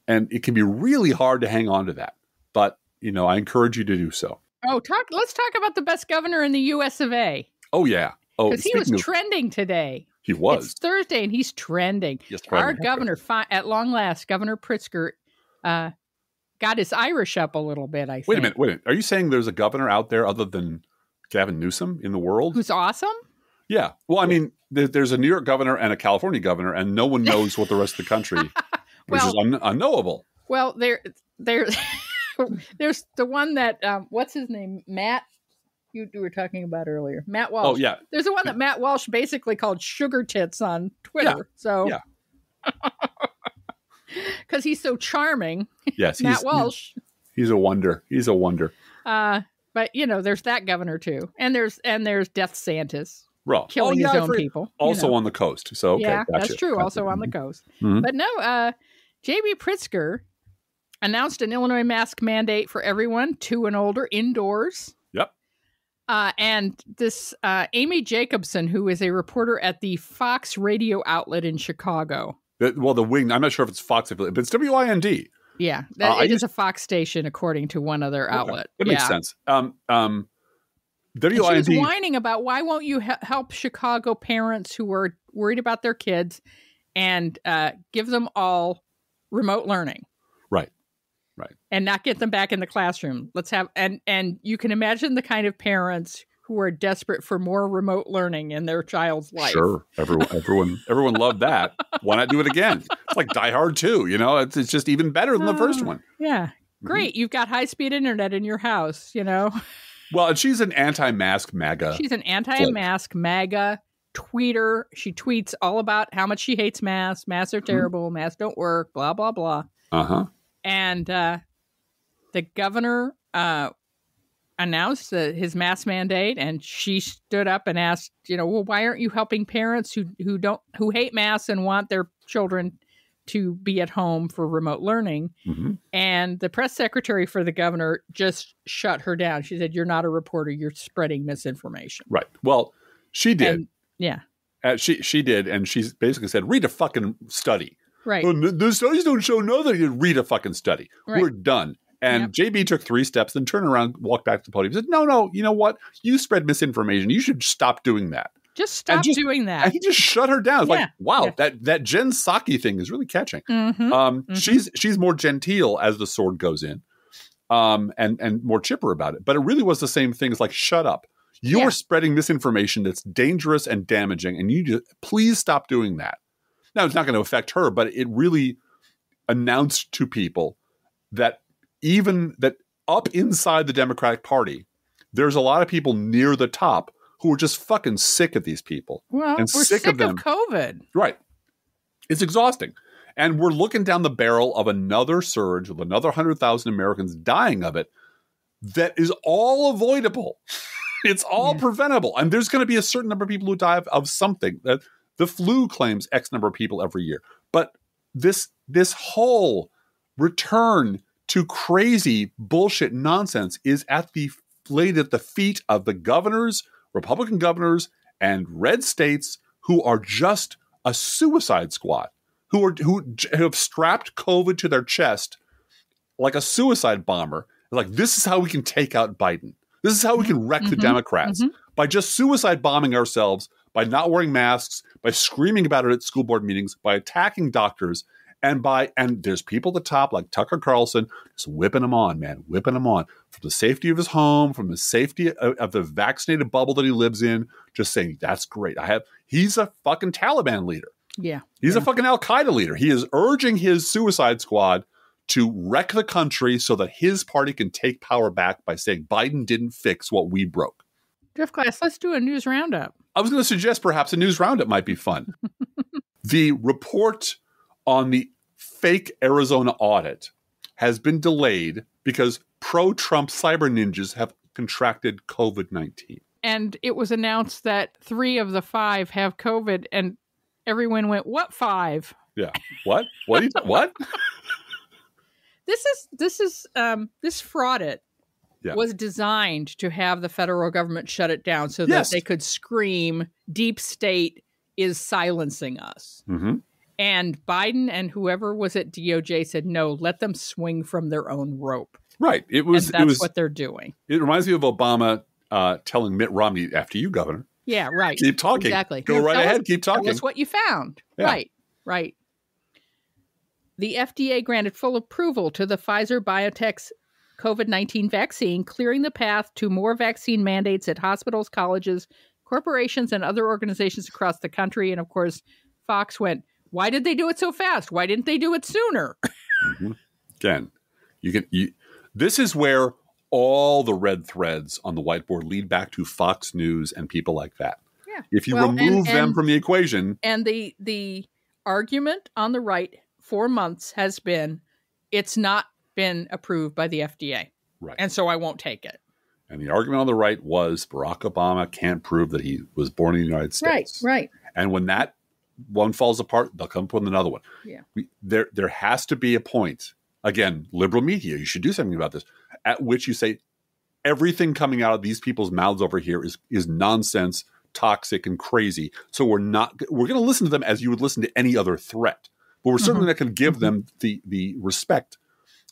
And it can be really hard to hang on to that. But, I encourage you to do so. Oh, let's talk about the best governor in the US of A. Oh, yeah. Oh, because he was trending today. He was. It's Thursday and he's trending. Yes, our governor, at long last, Governor Pritzker, got his Irish up a little bit, I think. Wait a minute. Are you saying there's a governor out there other than Gavin Newsom in the world? Who's awesome? Yeah. Well, I mean, there's a New York governor and a California governor, and no one knows what the rest of the country, which is unknowable. Well, there's the one that, what's his name? Matt, you were talking about earlier. Matt Walsh. Oh, yeah. There's the one that Matt Walsh basically called sugar tits on Twitter. Yeah. So, yeah. Because he's so charming. Yes. Matt Walsh. He's a wonder. He's a wonder. But there's that governor too, and there's Death Santis killing his own people. Also on the coast. So okay, yeah, gotcha. That's true. Also on the coast. But no, J.B. Pritzker announced an Illinois mask mandate for everyone 2 and older indoors. Yep. And this Amy Jacobson, who is a reporter at the Fox radio outlet in Chicago. The Wing. I'm not sure if it's Fox, but it's WIND. Yeah, it is a Fox station, according to one other outlet. That makes sense. WIND. She was whining about why won't you help Chicago parents who are worried about their kids and give them all remote learning. Right. Right. And not get them back in the classroom. Let's have and you can imagine the kind of parents who are desperate for more remote learning in their child's life. Sure. Everyone loved that. Why not do it again? It's like Die Hard 2, you know, it's just even better than the first one. Yeah. Great. You've got high-speed internet in your house, you know. Well, and she's an anti-mask MAGA. She's an anti-mask MAGA tweeter. She tweets all about how much she hates masks. Masks are terrible. Masks don't work. Blah, blah, blah. And the governor announced his mask mandate, and she stood up and asked, you know, well, why aren't you helping parents who hate masks and want their children to be at home for remote learning? And the press secretary for the governor just shut her down. She said, "You're not a reporter. You're spreading misinformation." Right. Well, she did. She did, and she basically said, "Read a fucking study." Right. Well, the studies don't show nothing. You read a fucking study. Right. We're done. And JB took 3 steps, then turned around, walked back to the podium, and said, "No, you know what? You spread misinformation. You should stop doing that. Just stop doing that." And he just shut her down. It's like, wow, that Jen Psaki thing is really catching. She's more genteel as the sword goes in, and more chipper about it. But it really was the same thing. It's like, shut up. You're spreading misinformation that's dangerous and damaging, and you just please stop doing that. Now, it's not going to affect her, but it really announced to people that that up inside the Democratic Party, there's a lot of people near the top who are just fucking sick of these people. Well, and we're sick of them. COVID. Right. It's exhausting. And we're looking down the barrel of another surge with another 100,000 Americans dying of it that is all avoidable. It's all preventable. And there's going to be a certain number of people who die of something. The flu claims X number of people every year. But this whole return to crazy bullshit nonsense is laid at the feet of the governors, Republican governors, and red states who are just a suicide squad, who have strapped COVID to their chest like a suicide bomber. Like, this is how we can take out Biden. This is how we can wreck the Democrats by just suicide bombing ourselves, by not wearing masks, by screaming about it at school board meetings, by attacking doctors, and there's people at the top like Tucker Carlson just whipping them on, man, whipping them on from the safety of his home, from the safety of the vaccinated bubble that he lives in, just saying, that's great. He's a fucking Taliban leader. Yeah. He's a fucking Al-Qaeda leader. He is urging his suicide squad to wreck the country so that his party can take power back by saying Biden didn't fix what we broke. Jeff Glass, let's do a news roundup. I was going to suggest perhaps a news roundup might be fun. The report on the fake Arizona audit has been delayed because pro-Trump cyber ninjas have contracted COVID-19. And it was announced that 3 of the 5 have COVID, and everyone went, "What 5?" Yeah. What? What? This fraud was designed to have the federal government shut it down so that they could scream, "Deep state is silencing us." And Biden and whoever was at DOJ said, "No, let them swing from their own rope." Right. That's what they're doing. It reminds me of Obama telling Mitt Romney, "After you, Governor." Yeah, right. Keep talking. Exactly. Go right ahead. Keep talking. Tell us what you found. Yeah. Right. The FDA granted full approval to the Pfizer Biotech's COVID-19 vaccine, clearing the path to more vaccine mandates at hospitals, colleges, corporations, and other organizations across the country. And of course, Fox went, "Why did they do it so fast? Why didn't they do it sooner?" Again, this is where all the red threads on the whiteboard lead back to Fox News and people like that. Yeah. If you remove them from the equation. And the argument on the right for months has been, it's not been approved by the FDA. Right. And so I won't take it. And the argument on the right was Barack Obama can't prove that he was born in the United States. Right. And when that one falls apart, they'll come up with another one. Yeah. There has to be a point. Again, liberal media, you should do something about this, at which you say everything coming out of these people's mouths over here is nonsense, toxic, and crazy. So we're going to listen to them as you would listen to any other threat. But we're certainly not going to give them the respect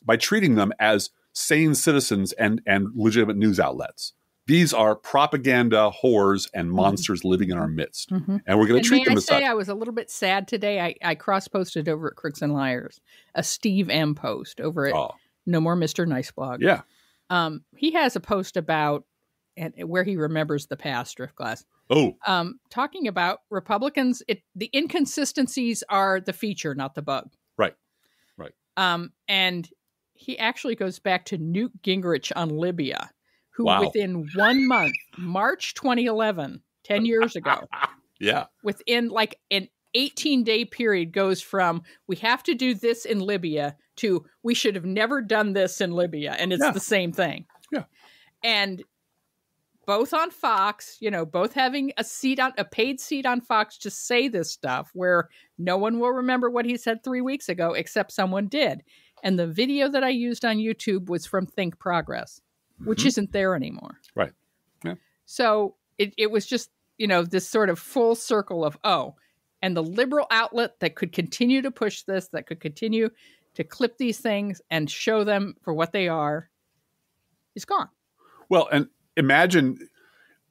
by treating them as sane citizens and legitimate news outlets. These are propaganda whores and monsters living in our midst. And we're going to treat them as such. I was a little bit sad today. I cross-posted over at Crooks and Liars a Steve M. post over at No More Mr. Nice Blog. Yeah. He has a post about where he remembers the past, Driftglass. Oh. Talking about Republicans, the inconsistencies are the feature, not the bug. Right. And he actually goes back to Newt Gingrich on Libya, who within 1 month, March 2011, 10 years ago, within like an 18-day period goes from we have to do this in Libya to we should have never done this in Libya. And it's the same thing. Yeah. And both on Fox, both having a paid seat on Fox to say this stuff where no one will remember what he said 3 weeks ago, except someone did. And the video that I used on YouTube was from Think Progress, which isn't there anymore. Right. Yeah. So it was just, this sort of full circle of, and the liberal outlet that could continue to push this, that could continue to clip these things and show them for what they are, is gone. Well, and imagine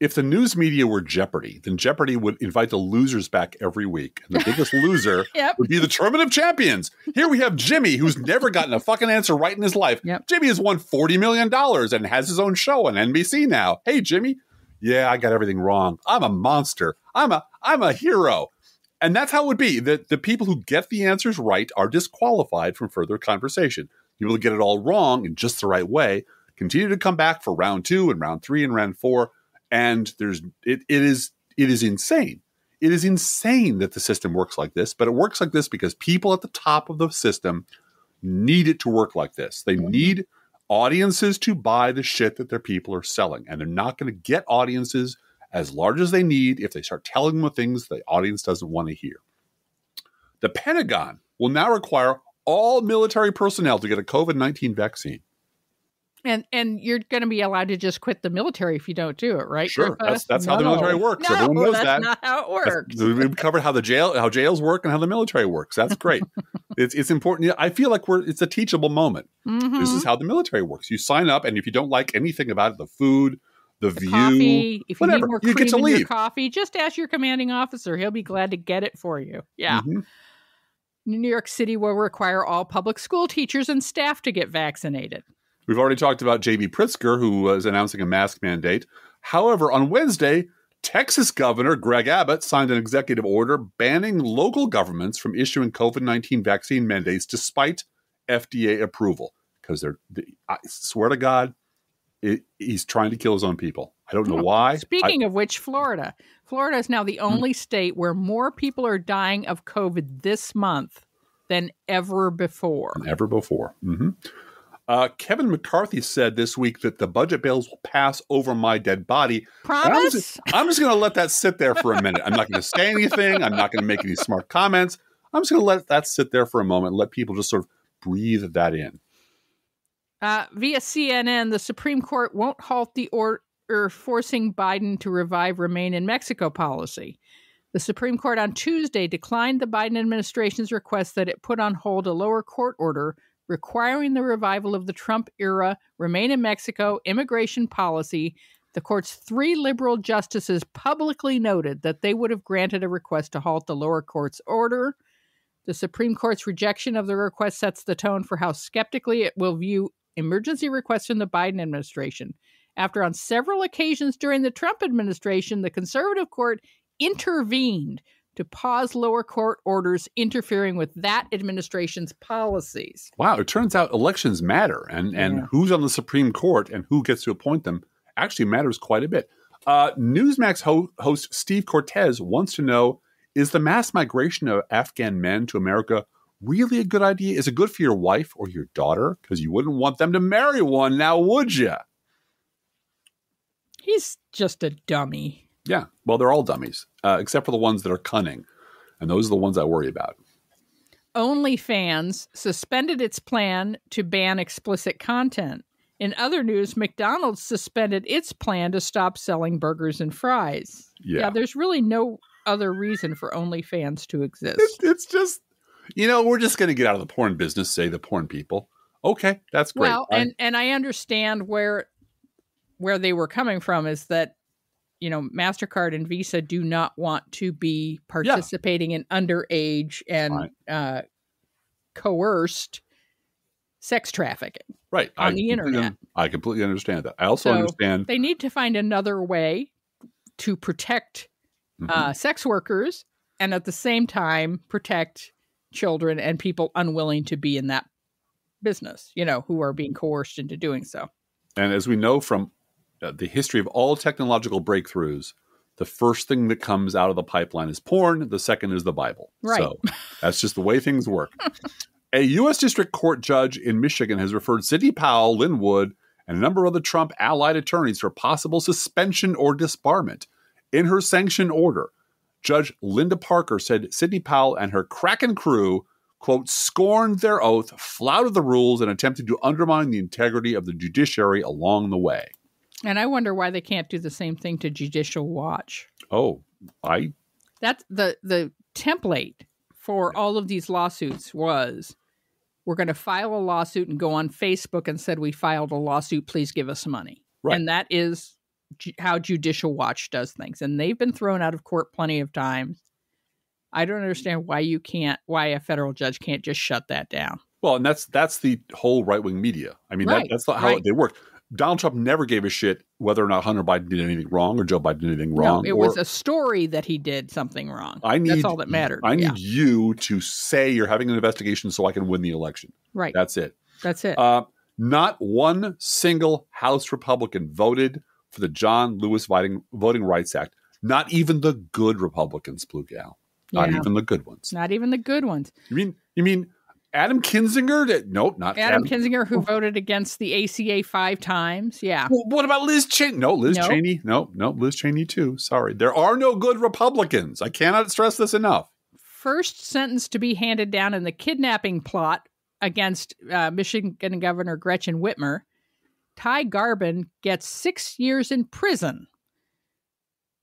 if the news media were Jeopardy, then Jeopardy would invite the losers back every week. And the biggest loser would be the tournament of champions. Here we have Jimmy, who's never gotten a fucking answer right in his life. Yep. Jimmy has won $40 million and has his own show on NBC now. Hey, Jimmy. Yeah, I got everything wrong. I'm a monster. I'm a hero. And that's how it would be. The people who get the answers right are disqualified from further conversation. People who get it all wrong in just the right way continue to come back for round 2 and round 3 and round 4. And it is insane. It is insane that the system works like this, but it works like this because people at the top of the system need it to work like this. They need audiences to buy the shit that their people are selling. And they're not going to get audiences as large as they need if they start telling them things the audience doesn't want to hear. The Pentagon will now require all military personnel to get a COVID-19 vaccine. And you're going to be allowed to just quit the military if you don't do it, right? Sure, that's how the military works. No, everyone knows that's that. not how it works. We've covered how jails work and how the military works. That's great. It's important. I feel like it's a teachable moment. Mm-hmm. This is how the military works. You sign up, and if you don't like anything about it, the food, the view, coffee, if you whatever, need more you cream get to in leave. your coffee, just ask your commanding officer. He'll be glad to get it for you. Yeah. Mm-hmm. New York City will require all public school teachers and staff to get vaccinated. We've already talked about J.B. Pritzker, who was announcing a mask mandate. However, on Wednesday, Texas Governor Greg Abbott signed an executive order banning local governments from issuing COVID-19 vaccine mandates despite FDA approval. Because I swear to God, he's trying to kill his own people. I don't know why. Speaking of which, Florida is now the only state where more people are dying of COVID this month than ever before. Mm-hmm. Kevin McCarthy said this week that the budget bills will pass over my dead body. Promise? I'm just going to let that sit there for a minute. I'm not going to say anything. I'm not going to make any smart comments. I'm just going to let that sit there for a moment and let people just sort of breathe that in. Via CNN, the Supreme Court won't halt the order forcing Biden to revive Remain in Mexico policy. The Supreme Court on Tuesday declined the Biden administration's request that it put on hold a lower court order requiring the revival of the Trump-era Remain in Mexico immigration policy. The court's 3 liberal justices publicly noted that they would have granted a request to halt the lower court's order. The Supreme Court's rejection of the request sets the tone for how skeptically it will view emergency requests from the Biden administration. After on several occasions during the Trump administration, the conservative court intervened to pause lower court orders interfering with that administration's policies. Wow, it turns out elections matter, and who's on the Supreme Court and who gets to appoint them actually matters quite a bit. Newsmax host Steve Cortez wants to know, is the mass migration of Afghan men to America really a good idea? Is it good for your wife or your daughter? Because you wouldn't want them to marry one now, would you? He's just a dummy. Yeah, well, they're all dummies, except for the ones that are cunning. And those are the ones I worry about. OnlyFans suspended its plan to ban explicit content. In other news, McDonald's suspended its plan to stop selling burgers and fries. Yeah, there's really no other reason for OnlyFans to exist. It's just, we're just going to get out of the porn business, say the porn people. Okay, that's great. Well, and I understand where they were coming from is that, MasterCard and Visa do not want to be participating in underage and coerced sex trafficking Right. on the internet. I completely understand that. I also understand. They need to find another way to protect sex workers and at the same time protect children and people unwilling to be in that business, who are being coerced into doing so. And as we know from the history of all technological breakthroughs, the first thing that comes out of the pipeline is porn. The second is the Bible. Right. So that's just the way things work. A U.S. District Court judge in Michigan has referred Sidney Powell, Lynn Wood, and a number of other Trump allied attorneys for possible suspension or disbarment. In her sanction order, Judge Linda Parker said Sidney Powell and her Kraken crew, quote, scorned their oath, flouted the rules, and attempted to undermine the integrity of the judiciary along the way. And I wonder why they can't do the same thing to Judicial Watch. That's the template for all of these lawsuits was, we're going to file a lawsuit and go on Facebook and said, we filed a lawsuit, please give us money. Right. And that is how Judicial Watch does things. And they've been thrown out of court plenty of times. I don't understand why a federal judge can't just shut that down. Well, and that's the whole right-wing media. I mean, right. That's not how they work. Donald Trump never gave a shit whether or not Hunter Biden did anything wrong or Joe Biden did anything wrong. No, it was a story that he did something wrong. That's all that mattered. I need you to say you're having an investigation so I can win the election. Right. That's it. That's it. Not one single House Republican voted for the John Lewis Voting Rights Act. Not even the good Republicans, Blue Gal. Not even the good ones. Not even the good ones. You mean Adam Kinzinger? Nope, not Adam Kinzinger, who voted against the ACA 5 times. Yeah. Well, what about Liz Cheney? No, Liz Cheney. No, Liz Cheney too. Sorry. There are no good Republicans. I cannot stress this enough. First sentence to be handed down in the kidnapping plot against Michigan Governor Gretchen Whitmer, Ty Garbin gets 6 years in prison.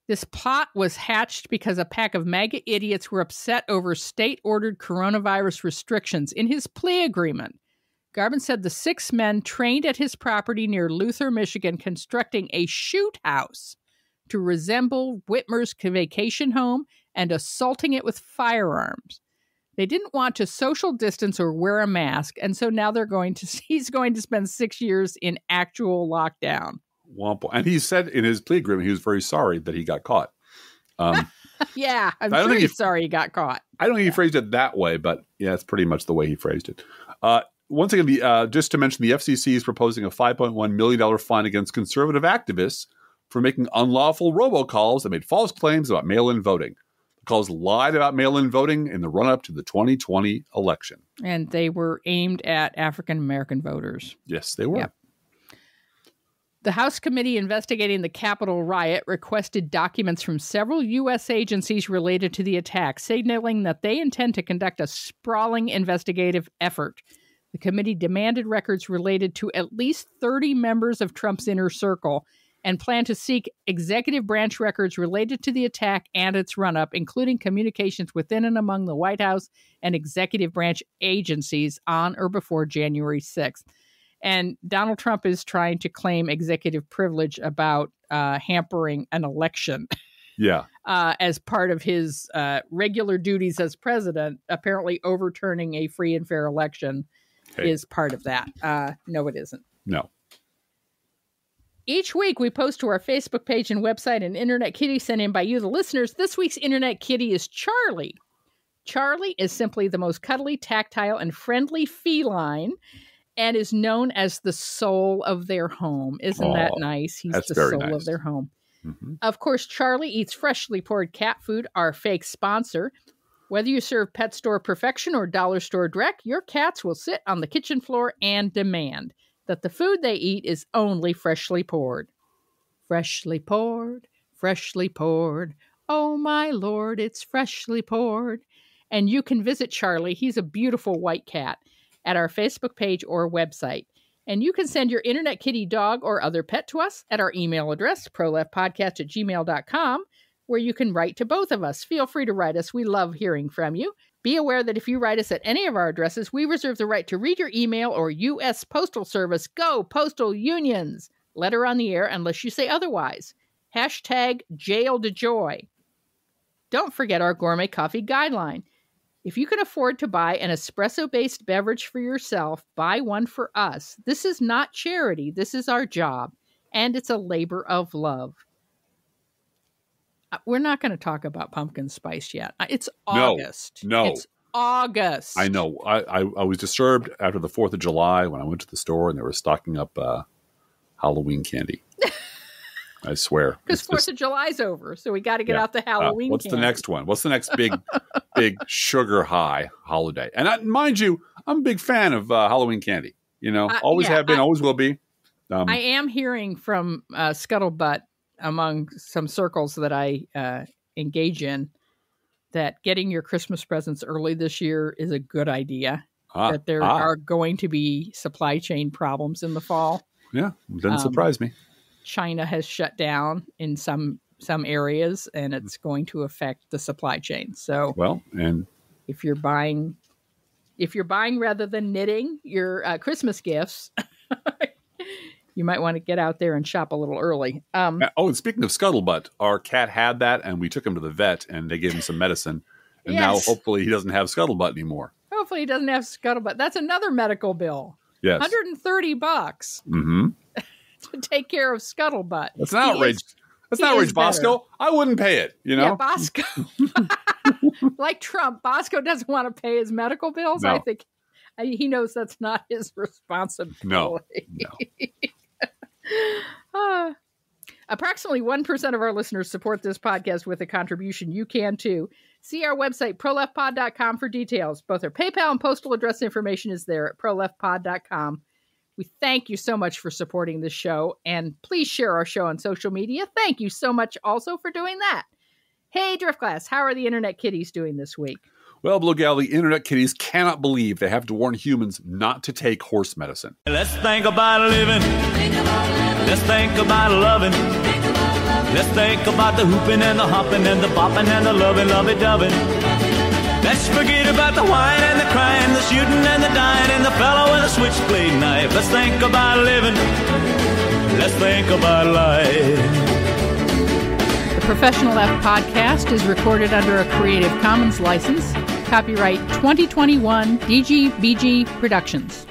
This plot was hatched because a pack of MAGA idiots were upset over state-ordered coronavirus restrictions. In his plea agreement, Garbin said the 6 men trained at his property near Luther, Michigan, constructing a shoot house to resemble Whitmer's vacation home and assaulting it with firearms. They didn't want to social distance or wear a mask, and so now he's going to spend 6 years in actual lockdown. And he said in his plea agreement he was very sorry that he got caught. Yeah, I'm sure he's sorry he got caught. I don't think he phrased it that way, but yeah, that's pretty much the way he phrased it. Once again, just to mention, the FCC is proposing a $5.1 million fine against conservative activists for making unlawful robocalls that made false claims about mail-in voting. The calls lied about mail-in voting in the run-up to the 2020 election. And they were aimed at African-American voters. Yes, they were. Yep. The House committee investigating the Capitol riot requested documents from several U.S. agencies related to the attack, signaling that they intend to conduct a sprawling investigative effort. The committee demanded records related to at least 30 members of Trump's inner circle and plan to seek executive branch records related to the attack and its run-up, including communications within and among the White House and executive branch agencies on or before January 6th. And Donald Trump is trying to claim executive privilege about hampering an election. Yeah. As part of his regular duties as president, apparently overturning a free and fair election is part of that. No, it isn't. No. Each week, we post to our Facebook page and website an Internet Kitty sent in by you, the listeners. This week's Internet Kitty is Charlie. Charlie is simply the most cuddly, tactile, and friendly feline, and is known as the soul of their home. Isn't that nice? He's the soul of their home. Mm-hmm. Of course, Charlie eats freshly poured cat food, our fake sponsor. Whether you serve pet store perfection or dollar store direct, your cats will sit on the kitchen floor and demand that the food they eat is only freshly poured. Freshly poured, freshly poured. Oh, my Lord, it's freshly poured. And you can visit Charlie. He's a beautiful white cat at our Facebook page or website. And you can send your Internet Kitty dog or other pet to us at our email address, proleftpodcast@gmail.com, where you can write to both of us. Feel free to write us. We love hearing from you. Be aware that if you write us at any of our addresses, we reserve the right to read your email or U.S. Postal Service. Go, Postal Unions! Letter on the air unless you say otherwise. #JailToJoy. Don't forget our gourmet coffee guideline. If you can afford to buy an espresso-based beverage for yourself, buy one for us. This is not charity. This is our job, and it's a labor of love. We're not going to talk about pumpkin spice yet. It's August. No. It's August. I know. I was disturbed after the 4th of July when I went to the store and they were stocking up Halloween candy. I swear. Because 4th of July's over, so we got to get out the Halloween what's candy. the next one? What's the next big sugar high holiday? And mind you, I'm a big fan of Halloween candy. Always have been, always will be. I am hearing from Scuttlebutt among some circles that I engage in that getting your Christmas presents early this year is a good idea. That there are going to be supply chain problems in the fall. Yeah, doesn't surprise me. China has shut down in some areas, and it's going to affect the supply chain. So, and if you're buying rather than knitting your Christmas gifts, you might want to get out there and shop a little early. And speaking of Scuttlebutt, our cat had that, and we took him to the vet, and they gave him some medicine, and now hopefully he doesn't have Scuttlebutt anymore. Hopefully he doesn't have Scuttlebutt. That's another medical bill. Yes, $130. Mm-hmm. To take care of Scuttlebutt. That's an outrage. That's an outrage, Bosco. I wouldn't pay it, Yeah, Bosco. Like Trump, Bosco doesn't want to pay his medical bills. No. I think he knows that's not his responsibility. No. Approximately 1% of our listeners support this podcast with a contribution. You can too. See our website, proleftpod.com, for details. Both our PayPal and postal address information is there at proleftpod.com. We thank you so much for supporting this show, and please share our show on social media. Thank you so much also for doing that. Hey, Driftglass, how are the Internet Kitties doing this week? Well, Blue Gal, the Internet Kitties cannot believe they have to warn humans not to take horse medicine. Let's think about living. Let's think about loving. Let's think about the hooping and the hopping and the bopping and the loving, lovey-dovey. Let's forget about the whine and the crying, the shooting and the dying, and the fellow with a switchblade knife. Let's think about living. Let's think about life. The Professional F Podcast is recorded under a Creative Commons license. Copyright 2021 DGBG Productions.